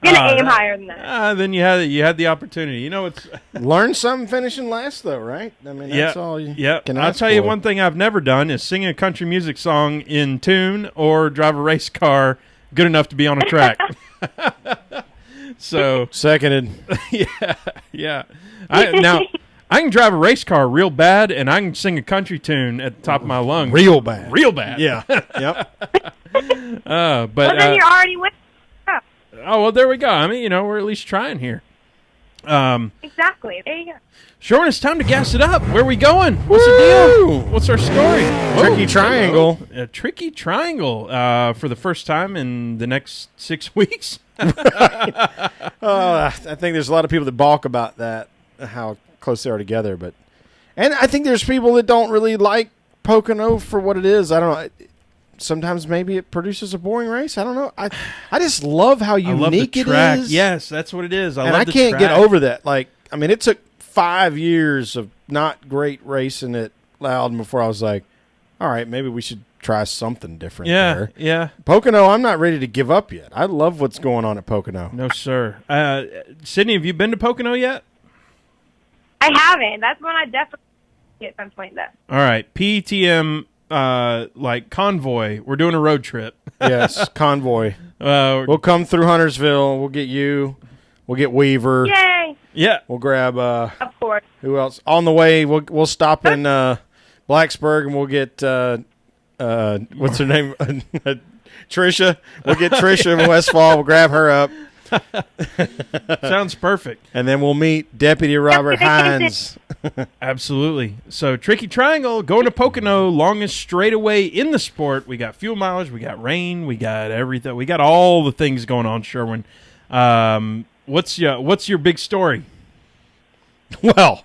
aim higher than that. Then you had the opportunity. It's learn something finishing last, though, right? I mean, that's all you can ask I'll tell you one thing I've never done is sing a country music song in tune or drive a race car good enough to be on a track. So seconded. yeah. Now I can drive a race car real bad, and I can sing a country tune at the top of my lungs. Real bad. Yeah. Yep. But well, then you're already winning. Oh, well, there we go. I mean, we're at least trying here. Exactly. There you go. Shorn, it's time to gas it up. Where are we going? What's the deal? What's our story? Tricky triangle. A tricky triangle for the first time in the next 6 weeks. I think there's a lot of people that balk about that, how close they are together. And I think there's people that don't really like Pocono for what it is. I don't know. Sometimes maybe it produces a boring race. I don't know. I just love how unique it is. Yes, that's what it is. I can't get over that. Like, I mean, it took 5 years of not great racing at Loudon before I was like, all right, maybe we should try something different there. Yeah. Pocono, I'm not ready to give up yet. I love what's going on at Pocono. No, sir. Sydney, have you been to Pocono yet? I haven't. That's one I definitely at some point, though. All right. PTM, like convoy. We're doing a road trip. Yes, convoy. We'll come through Huntersville. We'll get you. We'll get Weaver. Yay! Yeah. We'll grab. Of course. Who else? On the way, we'll stop in Blacksburg, and we'll get what's her name? Trisha. We'll get Trisha in Westfall. We'll grab her up. Sounds perfect. And then we'll meet Deputy Robert Hines. Absolutely. So, Tricky Triangle, going to Pocono, longest straightaway in the sport. We got fuel mileage, we got rain, we got everything. We got all the things going on, Sherwin. What's your big story? Well,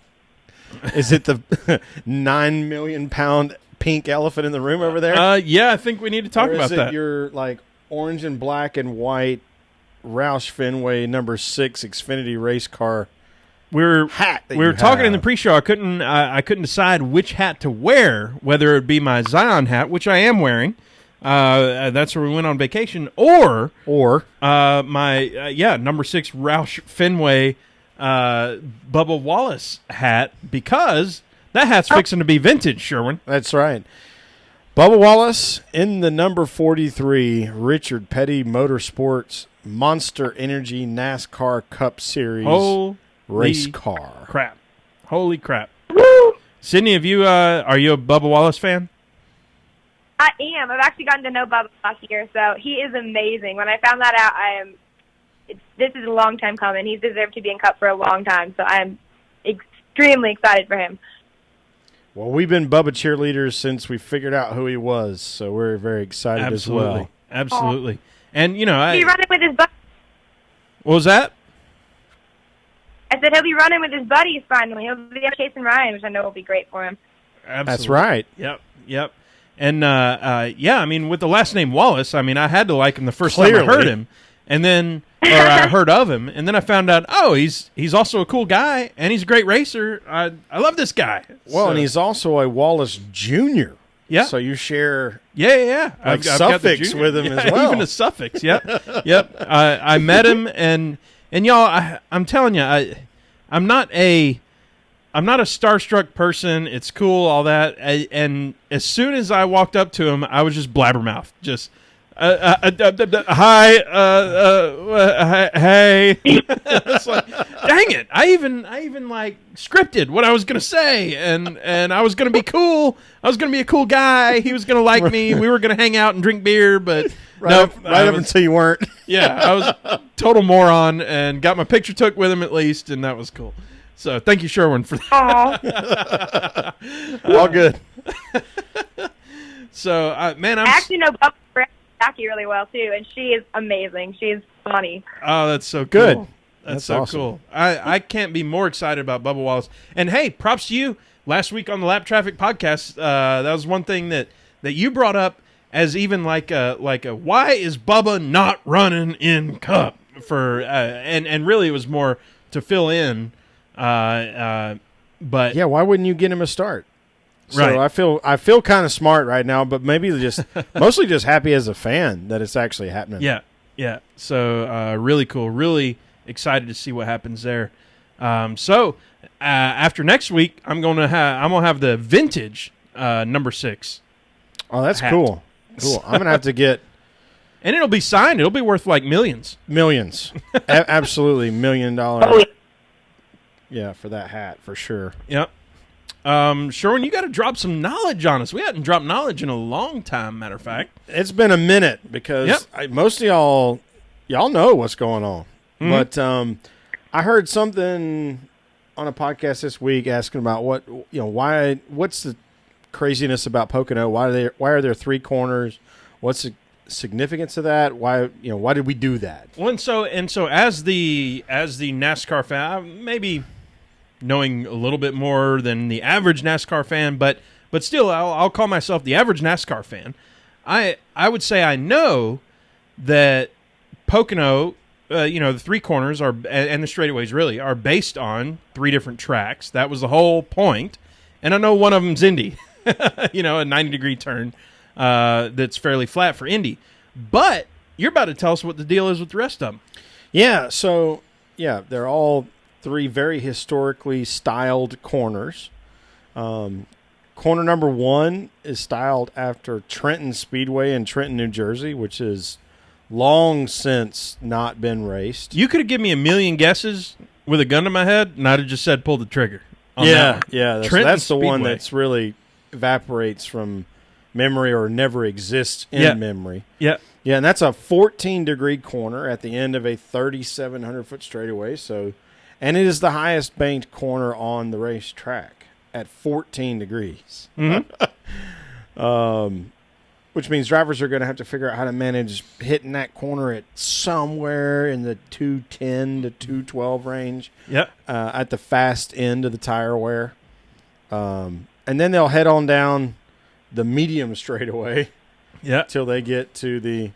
is it the 9 million pound pink elephant in the room over there? Yeah, I think we need to talk about that. Your like orange and black and white Roush Fenway number 6 Xfinity race car hat. We were talking in the pre-show. I couldn't decide which hat to wear, whether it be my Zion hat, which I am wearing. That's where we went on vacation, or my number 6 Roush Fenway Bubba Wallace hat, because that hat's fixing to be vintage, Sherwin. That's right. Bubba Wallace in the number 43 Richard Petty Motorsports Monster Energy NASCAR Cup Series race car. Holy crap. Woo! Sydney, are you a Bubba Wallace fan? I am. I've actually gotten to know Bubba last year, so he is amazing. When I found that out, this is a long time coming. He's deserved to be in Cup for a long time, so I am extremely excited for him. Well, we've been Bubba cheerleaders since we figured out who he was, so we're very excited as well. Absolutely. And, he'll be running with his buddies. What was that? I said he'll be running with his buddies finally. He'll be chasing Ryan, which I know will be great for him. Absolutely. That's right. Yep. And, I mean, with the last name Wallace, I mean, I had to like him the first time I heard him. And then, or I heard of him, and then I found out, he's also a cool guy, and he's a great racer. I love this guy. Well, and he's also a Wallace Jr. Yeah. So you share I've suffix with him as well. Even a suffix, yep. I met him, and y'all, I'm telling you, I'm not a starstruck person. It's cool, all that. And as soon as I walked up to him, I was just blabbermouth, just hi, hey. It's like, dang it! I even like scripted what I was gonna say, and I was gonna be cool. I was gonna be a cool guy. He was gonna like me. We were gonna hang out and drink beer, but right up until you weren't. Yeah, I was a total moron, and got my picture took with him at least, and that was cool. So thank you, Sherwin, for that. All good. So, man, I actually know Bubba Jackie really well too, and she is amazing. She's funny. Oh, that's so cool. Good. That's so awesome. Cool. I can't be more excited about Bubba Wallace. And hey, props to you. Last week on the Lap Traffic podcast, that was one thing that you brought up as even like a why is Bubba not running in Cup for and really it was more to fill in. But yeah, why wouldn't you get him a start? So right. I feel kind of smart right now, but maybe just mostly just happy as a fan that it's actually happening. Yeah. So really cool, really excited to see what happens there. So after next week, I'm gonna have the vintage number 6. Oh, that's hat. cool. I'm gonna have to get And it'll be signed. It'll be worth like millions. Millions. Absolutely $1 million. Oh, Yeah, for that hat, for sure. Yep. Sherwin, you got to drop some knowledge on us. We hadn't dropped knowledge in a long time, matter of fact. It's been a minute because most of y'all know what's going on. Mhm. But I heard something on a podcast this week asking about what's the craziness about Pocono? Why are there 3 corners? What's the significance of that? Why did we do that? Well, and so as the NASCAR fan, maybe knowing a little bit more than the average NASCAR fan, but still, I'll call myself the average NASCAR fan. I would say I know that Pocono, the 3 corners are and the straightaways really are based on 3 different tracks. That was the whole point, and I know one of them's Indy, a 90-degree turn that's fairly flat for Indy. But you're about to tell us what the deal is with the rest of them. Yeah. So they're all 3 very historically styled corners. Corner number 1 is styled after Trenton Speedway in Trenton, New Jersey, which is long since not been raced. You could have given me a million guesses with a gun to my head, and I'd have just said pull the trigger. That one. That's the one Speedway. that's really evaporates from memory or never exists in memory. Yeah. Yeah, and that's a 14-degree corner at the end of a 3,700-foot straightaway. And it is the highest banked corner on the racetrack at 14 degrees. Mm-hmm. Which means drivers are going to have to figure out how to manage hitting that corner at somewhere in the 210 to 212 range. Yep. At the fast end of the tire wear. And then they'll head on down the medium straightaway. Yeah. Till they get to the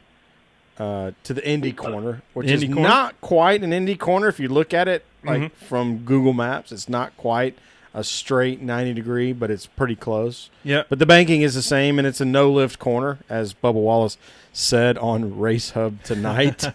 Indy corner, which Indy is corner? not quite an Indy corner. If you look at it from Google Maps, it's not quite a straight 90-degree, but it's pretty close. Yeah. But the banking is the same, and it's a no-lift corner, as Bubba Wallace said on Race Hub tonight.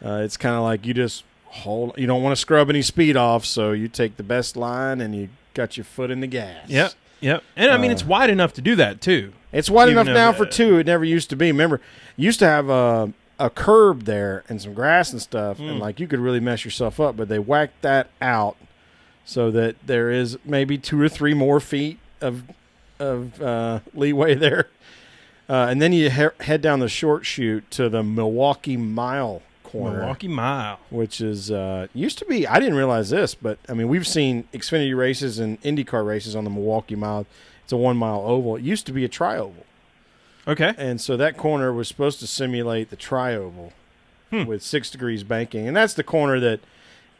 It's kind of like you just hold. You don't want to scrub any speed off, so you take the best line and you got your foot in the gas. Yep. Yep. And I mean, it's wide enough to do that too. It's wide Even enough now though, for 2. It never used to be. Remember, you used to have a curb there and some grass and stuff, and like you could really mess yourself up. But they whacked that out so that there is maybe 2 or 3 more feet of leeway there. And then you head down the short chute to the Milwaukee Mile corner. Milwaukee Mile. Which is used to be, I didn't realize this, but I mean, we've seen Xfinity races and IndyCar races on the Milwaukee Mile. It's a 1-mile oval. It used to be a tri-oval. Okay. And so that corner was supposed to simulate the tri-oval with 6 degrees banking. And that's the corner that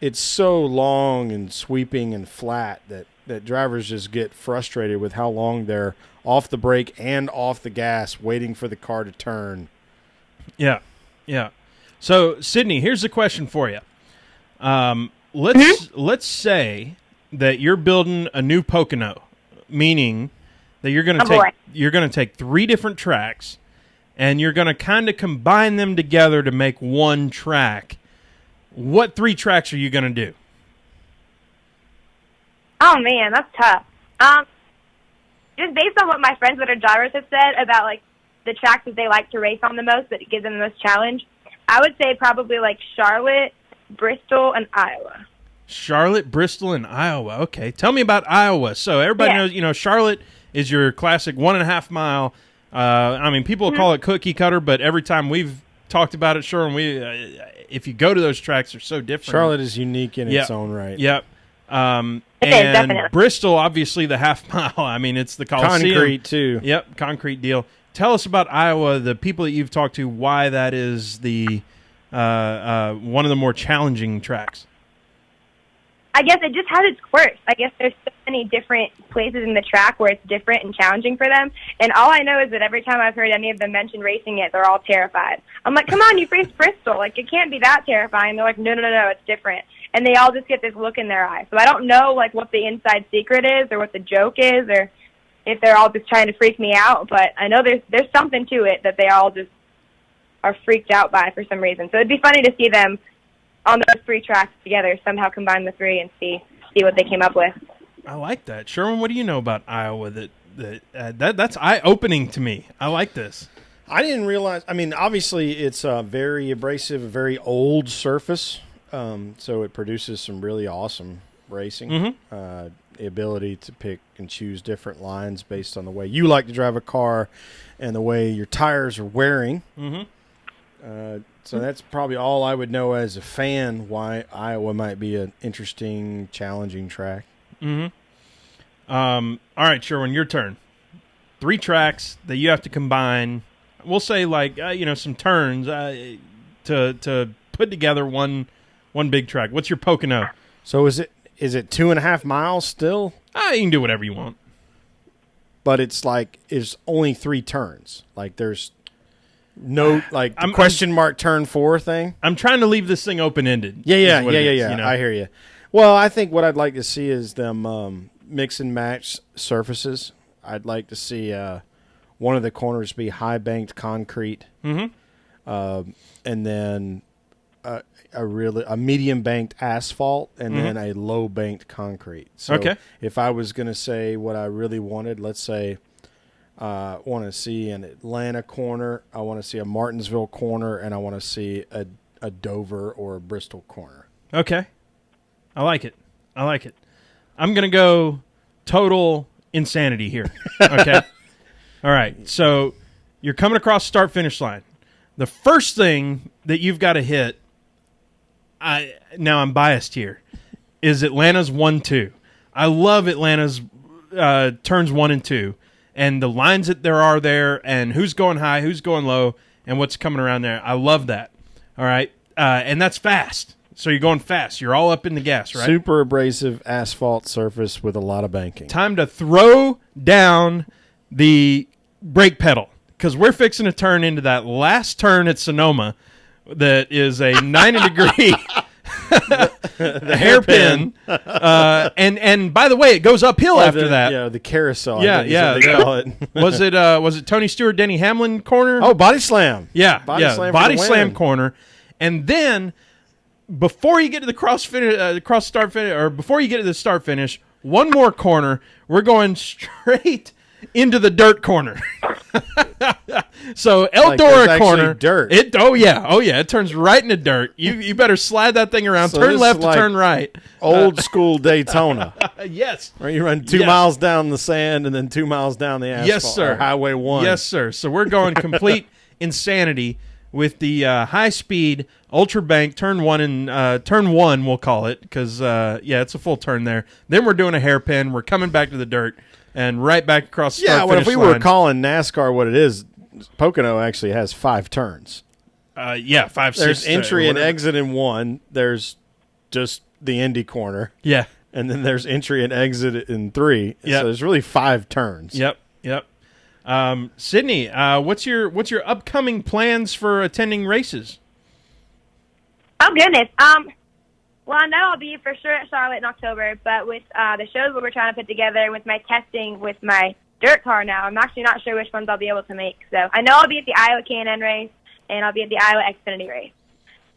it's so long and sweeping and flat that drivers just get frustrated with how long they're off the brake and off the gas waiting for the car to turn. Yeah. Yeah. So, Sydney, here's the question for you. Let's say that you're building a new Pocono, meaning that you're going to take 3 different tracks and you're going to kind of combine them together to make one track. What 3 tracks are you going to do? Oh man, that's tough. Just based on what my friends that are drivers have said about like the tracks that they like to race on the most, that give them the most challenge, I would say probably like Charlotte, Bristol, and Iowa. Charlotte, Bristol, and Iowa. Okay, tell me about Iowa. So everybody knows, Charlotte is your classic 1.5 mile. I mean, people call it cookie cutter, but every time we've talked about it, sure, and if you go to those tracks, they're so different. Charlotte is unique in its own right. Yep. And definitely. Bristol, obviously, the half mile. I mean, it's the Coliseum. Concrete, too. Yep, concrete deal. Tell us about Iowa, the people that you've talked to, why that is the one of the more challenging tracks. I guess it just has its quirks. I guess there's so many different places in the track where it's different and challenging for them. And all I know is that every time I've heard any of them mention racing it, they're all terrified. I'm like, come on, you've raced Bristol. Like, it can't be that terrifying. They're like, no, it's different. And they all just get this look in their eye. So I don't know, like, what the inside secret is or what the joke is or if they're all just trying to freak me out. But I know there's something to it that they all just are freaked out by for some reason. So it'd be funny to see them on those 3 tracks together, somehow combine the 3 and see what they came up with. I like that. Sherwin, what do you know about Iowa that's eye-opening to me? I like this. I didn't realize. I mean, obviously, it's a very abrasive, a very old surface, so it produces some really awesome racing. Mm-hmm. The ability to pick and choose different lines based on the way you like to drive a car and the way your tires are wearing. Mm-hmm. So that's probably all I would know as a fan why Iowa might be an interesting, challenging track. Mm-hmm. All right, Sherwin, your turn. 3 tracks that you have to combine. We'll say some turns to put together one big track. What's your Pocono? So is it 2.5 miles still? You can do whatever you want. But it's only 3 turns. Like there's no question mark turn 4 thing. I'm trying to leave this thing open ended. Yeah. I hear you. Well, I think what I'd like to see is them mix and match surfaces. I'd like to see one of the corners be high banked concrete, mm-hmm. And then a medium banked asphalt, and mm-hmm. then a low banked concrete. So okay. If I was going to say what I really wanted, let's say I want to see an Atlanta corner, I want to see a Martinsville corner, and I want to see a Dover or a Bristol corner. Okay. I like it. I'm going to go total insanity here. Okay. All right. So you're coming across start-finish line. The first thing that you've got to hit, now I'm biased here, is Atlanta's 1-2. I love Atlanta's turns 1 and 2, and the lines that there are there, and who's going high, who's going low, and what's coming around there. I love that. All right. And that's fast. So you're going fast. You're all up in the gas, right? Super abrasive asphalt surface with a lot of banking. Time to throw down the brake pedal because we're fixing to turn into that last turn at Sonoma that is a 90-degree the hairpin. And by the way, it goes uphill after that. Yeah, the carousel. Yeah. They call it. Was it Tony Stewart, Denny Hamlin corner? Oh, body slam. Yeah, body slam win. corner, and then. Before you get to the start finish, or before you get to the start finish, one more corner. We're going straight into the dirt corner. So Eldora corner, dirt. Oh yeah, it turns right into dirt. You better slide that thing around. So turn left to turn right. Old school Daytona. Yes. Right, you run 2 miles down the sand and then 2 miles down the asphalt. Yes, sir. Or Highway 1. Yes, sir. So we're going complete insanity with the high speed ultra bank turn 1 and turn 1 we'll call it because it's a full turn there. Then we're doing a hairpin. We're coming back to the dirt and right back across the start well, if we line. were calling NASCAR what it is, Pocono actually has 5 turns. 5, 6. There's entry and exit in 1. There's just the Indy corner. Yeah, and then there's entry and exit in 3. Yep. So there's really 5 turns. Yep. Sydney, what's your upcoming plans for attending races? Oh, goodness. Well, I know I'll be for sure at Charlotte in October, but with the shows that we're trying to put together, with my testing with my dirt car now, I'm actually not sure which ones I'll be able to make. So I know I'll be at the Iowa K&N race, and I'll be at the Iowa Xfinity race.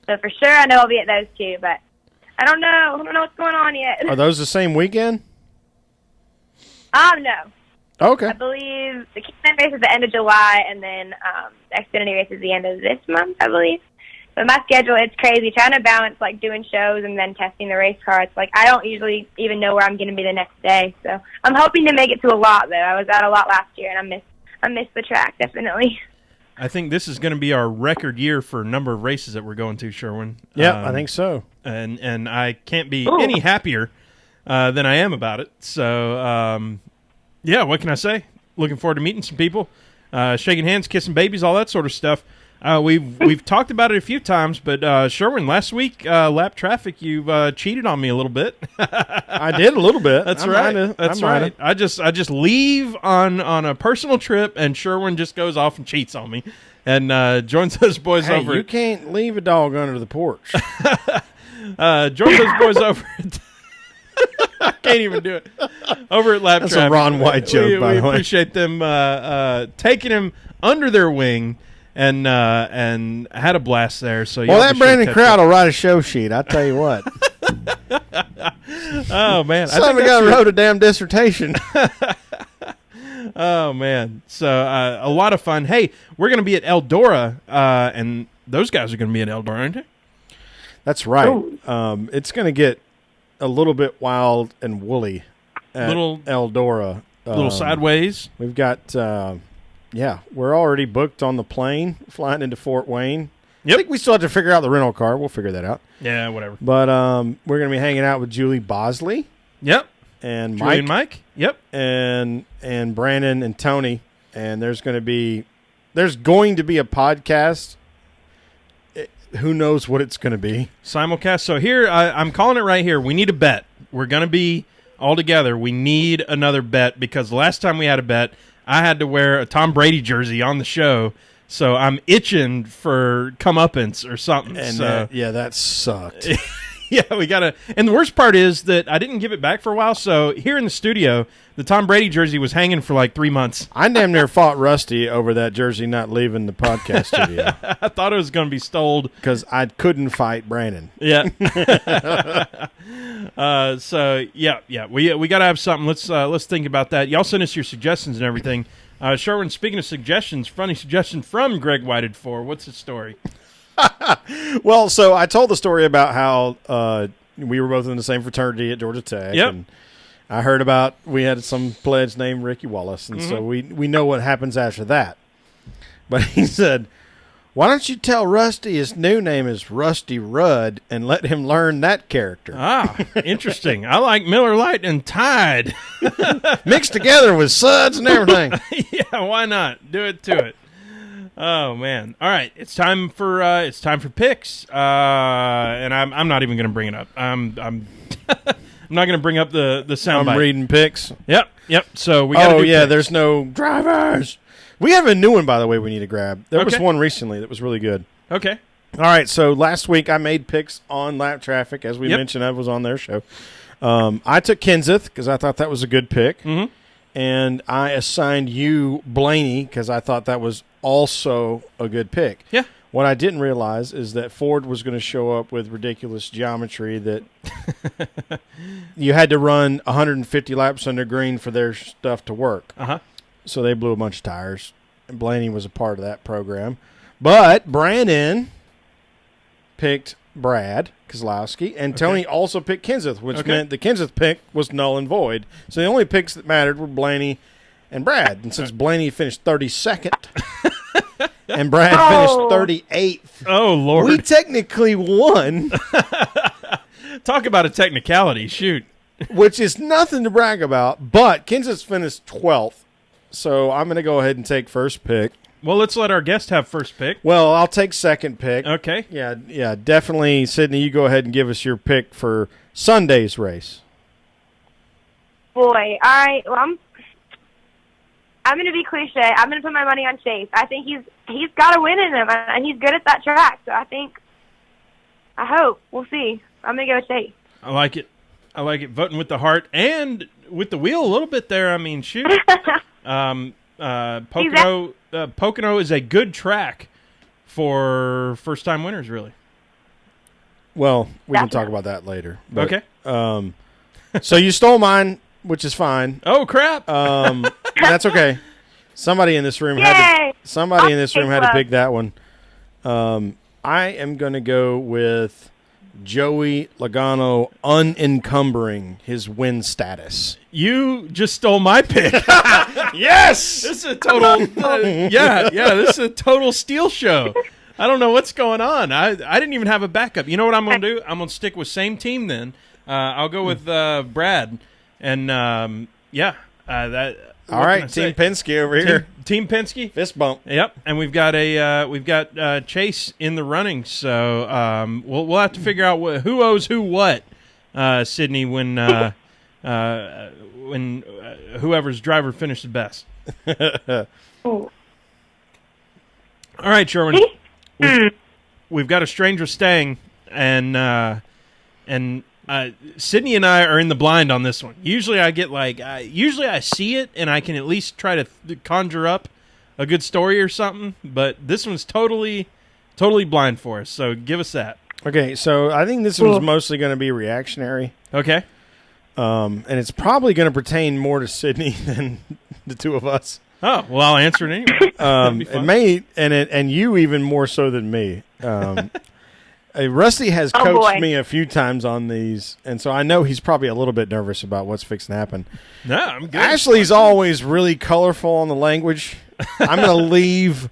So for sure I know I'll be at those 2, but I don't know. I don't know what's going on yet. Are those the same weekend? No. Okay. I believe the K&N race is the end of July, and then the Xfinity race is the end of this month, I believe. But my schedule, it's crazy. Trying to balance, doing shows and then testing the race car. It's I don't usually even know where I'm going to be the next day. So I'm hoping to make it to a lot, though. I was at a lot last year, and I missed the track, definitely. I think this is going to be our record year for a number of races that we're going to, Sherwin. Yeah, I think so. And I can't be any happier than I am about it. So, what can I say? Looking forward to meeting some people, shaking hands, kissing babies, all that sort of stuff. We've talked about it a few times, but Sherwin, last week, lap traffic, you've cheated on me a little bit. I did a little bit. That's right. That's right. I just leave on a personal trip, and Sherwin just goes off and cheats on me, and joins those boys over. You can't leave a dog under the porch. Joins those boys over. I can't even do it. Over at Lap That's Traffic. a Ron White joke, by the way. We appreciate them taking him under their wing and had a blast there. So that Brandon Crowd will write a show sheet. I tell you what. Oh man, Somebody got to wrote a damn dissertation. Oh, man. So a lot of fun. Hey, we're going to be at Eldora, and those guys are going to be at Eldora, aren't they? That's right. It's going to get a little bit wild and woolly at Eldora. A little sideways. We've got, we're already booked on the plane flying into Fort Wayne. Yep. I think we still have to figure out the rental car. We'll figure that out. Yeah, whatever. But we're going to be hanging out with Julie Bosley. Yep. And Julie and Mike. Yep. And Brandon and Tony. And there's going to be a podcast. Who knows what it's going to be? Simulcast. So here, I'm calling it right here. We need a bet. We're going to be all together. We need another bet because the last time we had a bet, I had to wear a Tom Brady jersey on the show. So I'm itching for comeuppance or something. And that sucked. Yeah, we got to. And the worst part is that I didn't give it back for a while. So here in the studio, the Tom Brady jersey was hanging for like 3 months. I damn near fought Rusty over that jersey not leaving the podcast studio. I thought it was going to be stole because I couldn't fight Brandon. Yeah. We got to have something. Let's think about that. Y'all send us your suggestions and everything. Sherwin, speaking of suggestions, funny suggestion from Greg Whited for what's the story? Well, so I told the story about how we were both in the same fraternity at Georgia Tech. Yep. And I heard about we had some pledge named Ricky Wallace, and so we know what happens after that. But he said, why don't you tell Rusty his new name is Rusty Rudd and let him learn that character? Ah, interesting. I like Miller Lite and Tide. Mixed together with suds and everything. Yeah, why not? Do it to it. Oh man! All right, it's time for picks, and I'm not even going to bring it up. I'm I'm not going to bring up the soundbite. I'm reading picks. Yep. So we got. Picks. There's no drivers. We have a new one, by the way. We need to grab. There was one recently that was really good. Okay. All right. So last week I made picks on lap traffic, as we mentioned. I was on their show. I took Kenseth because I thought that was a good pick, and I assigned you Blaney because I thought that was also a good pick. Yeah. What I didn't realize is that Ford was going to show up with ridiculous geometry that you had to run 150 laps under green for their stuff to work. Uh-huh. So they blew a bunch of tires, and Blaney was a part of that program. But Brandon picked Brad Keselowski, and Tony also picked Kenseth, which meant the Kenseth pick was null and void. So the only picks that mattered were Blaney and Brad. And since Blaney finished 32nd and Brad finished 38th, oh Lord, we technically won. Talk about a technicality, shoot. Which is nothing to brag about, but Kenseth finished 12th. So I'm going to go ahead and take first pick. Well, let's let our guest have first pick. Well, I'll take second pick. Okay. Yeah, definitely. Sydney, you go ahead and give us your pick for Sunday's race. Boy, I'm going to be cliche. I'm going to put my money on Chase. I think he's got a win in him, and he's good at that track. So I hope. We'll see. I'm going to go with Chase. I like it. Voting with the heart and with the wheel a little bit there. I mean, shoot. Pocono is a good track for first-time winners, really. Well, we can talk about that later. But, okay. So you stole mine, which is fine. Oh crap! That's okay. Somebody in this room had to pick that one. I am going to go with Joey Logano unencumbering his win status. You just stole my pick. Yes! This is a total this is a total steal show. I don't know what's going on. I didn't even have a backup. You know what I'm going to do? I'm going to stick with same team then. I'll go with Brad. And, that... All right, Team Penske over here. Team Penske, fist bump. Yep, and we've got Chase in the running, so we'll have to figure out who owes who what, Sydney, when whoever's driver finished the best. All right, Sherwin, we've got a stranger staying, and Sydney and I are in the blind on this one. Usually I get usually I see it and I can at least try to conjure up a good story or something, but this one's totally blind for us, so give us that. Okay, so I think this one's mostly going to be reactionary. Okay. And it's probably going to pertain more to Sydney the two of us. Oh, well, I'll answer it anyway. And you even more so than me. Rusty has coached me a few times on these, and so I know he's probably a little bit nervous about what's fixing to happen. No, I'm good. Ashley's always really colorful on the language. I'm going to leave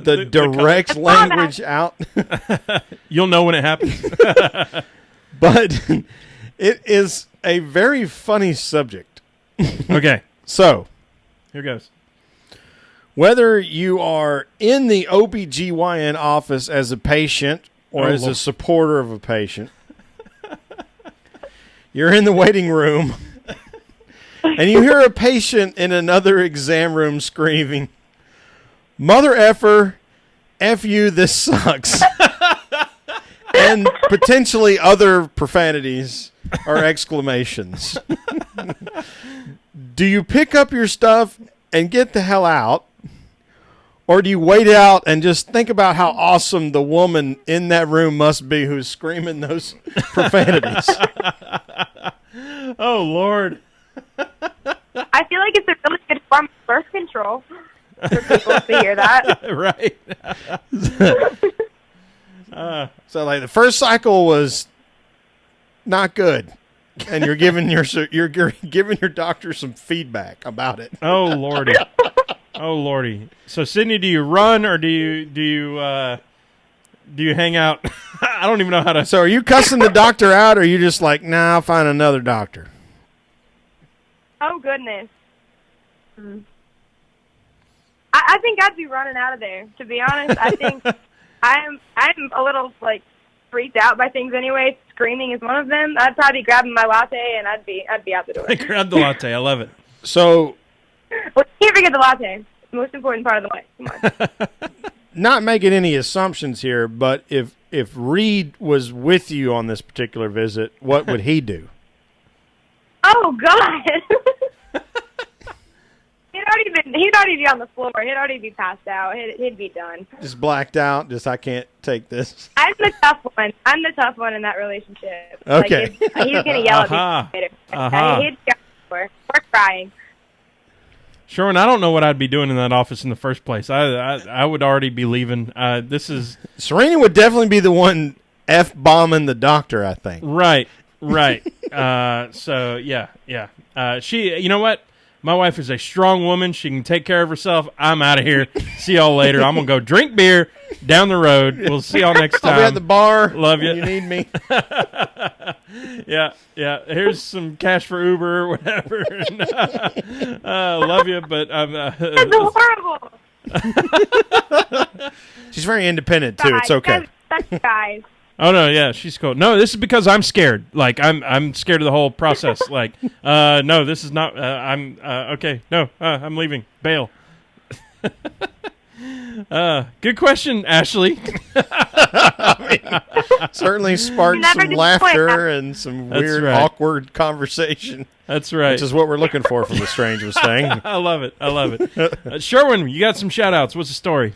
the direct language out. You'll know when it happens. But it is a very funny subject. Okay. So, here goes. Whether you are in the OBGYN office as a patient or as a supporter of a patient, you're in the waiting room, and you hear a patient in another exam room screaming, "Mother effer, F you, this sucks," and potentially other profanities or exclamations. Do you pick up your stuff and get the hell out? Or do you wait out and just think about how awesome the woman in that room must be who's screaming those profanities? Oh, Lord. I feel like it's a really good form of birth control for people to hear that. Right. So, like, the first cycle was not good, and you're giving your doctor some feedback about it. Oh, Lordy. Oh, Lordy. So, Sydney, do you run or do you hang out? I don't even know how to. So, are you cussing the doctor out, or are you just like, nah, I'll find another doctor? Oh, goodness. I think I'd be running out of there, to be honest. I think I'm a little, like, freaked out by things anyway. Screaming is one of them. I'd probably be grabbing my latte, and I'd be out the door. Grab the latte. I love it. So, well, can't forget the latte. Most important part of the way. Come on. Not making any assumptions here, but if Reed was with you on this particular visit, what would he do? Oh, God. He'd already be on the floor. He'd already be passed out. He'd be done. Just blacked out. Just, I can't take this. I'm the tough one. I'm the tough one in that relationship. Okay. Like, he's going to yell at me later. He'd be on the floor. We're crying. Sure, and I don't know what I'd be doing in that office in the first place. I would already be leaving. This is Serena would definitely be the one F-bombing the doctor, I think. Right. So yeah. She, you know what? My wife is a strong woman. She can take care of herself. I'm out of here. See y'all later. I'm gonna go drink beer down the road. We'll see y'all next time. I'll be at the bar. Love you. When you need me. Yeah. Here's some cash for Uber or whatever. Love you, but I'm. That's horrible. She's very independent too. It's okay. That's guys. Oh no, yeah, she's cool. No, this is because I'm scared. Like I'm scared of the whole process. Like, no, this is not. I'm okay. No, I'm leaving. Bail. Good question, Ashley. Certainly sparked some laughter and some weird, awkward conversation. That's right. Which is what we're looking for from the Strange was saying. I love it. Sherwin, you got some shout-outs. What's the story?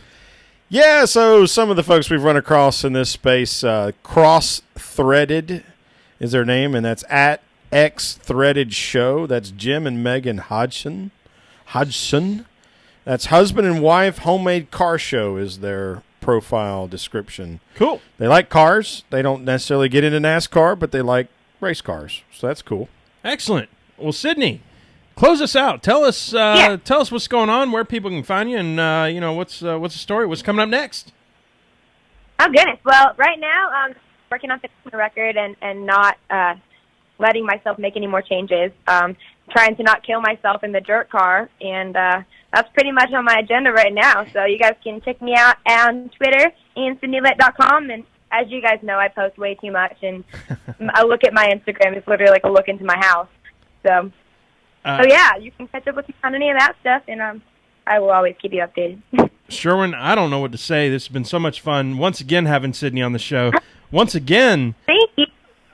Yeah, so some of the folks we've run across in this space, Cross-Threaded is their name, and that's at X-Threaded Show. That's Jim and Megan Hodgson. That's husband and wife homemade car show is their profile description. Cool. They like cars. They don't necessarily get into NASCAR, but they like race cars, so that's cool. Excellent. Well, Sydney, close us out. Tell us what's going on, where people can find you, and what's the story? What's coming up next? Oh goodness! Well, right now I'm working on finishing the record and not letting myself make any more changes. Trying to not kill myself in the dirt car, and that's pretty much on my agenda right now. So you guys can check me out on Twitter and SydneyLett.com. And as you guys know, I post way too much, and I look at my Instagram. It's literally like a look into my house. So yeah, you can catch up with me on any of that stuff, and I will always keep you updated. Sherwin, I don't know what to say. This has been so much fun. Once again, having Sydney on the show. Once again. Thank you.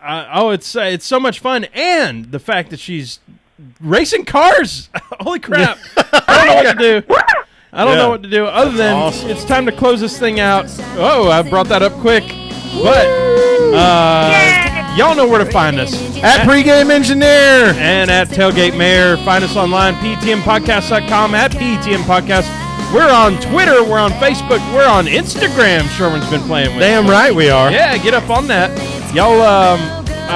It's so much fun, and the fact that she's racing cars. Holy crap. I don't know what to do. I don't know what to do other than awesome. It's time to close this thing out. Oh, I brought that up quick. But Y'all know where to find us. At Pregame Engineer. And at Tailgate Mayor. Find us online, PTMpodcast.com, at PTM Podcast. We're on Twitter. We're on Facebook. We're on Instagram. Sherman's been playing with. Damn right we are. Yeah, get up on that. Y'all,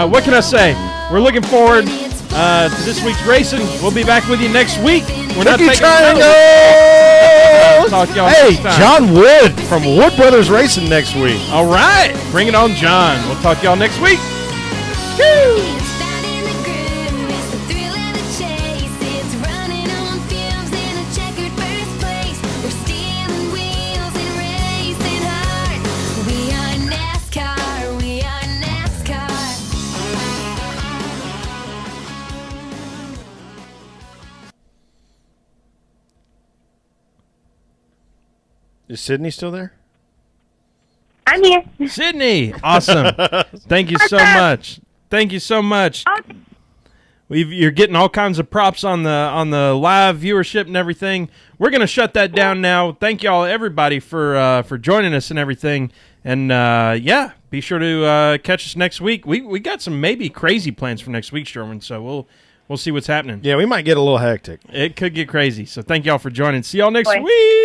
what can I say? We're looking forward to this week's racing. We'll be back with you next week. We're not taking Talk to y'all Hey, next time. John Wood from Wood Brothers Racing next week. All right. Bring it on, John. We'll talk to y'all next week. Woo! Is Sydney still there? I'm here. Sydney, awesome. Thank you so much. Thank you so much. You're getting all kinds of props on the live viewership and everything. We're gonna shut that down now. Thank y'all, everybody, for joining us and everything. And be sure to catch us next week. We got some maybe crazy plans for next week, Sherman. So we'll see what's happening. Yeah, we might get a little hectic. It could get crazy. So thank y'all for joining. See y'all next week.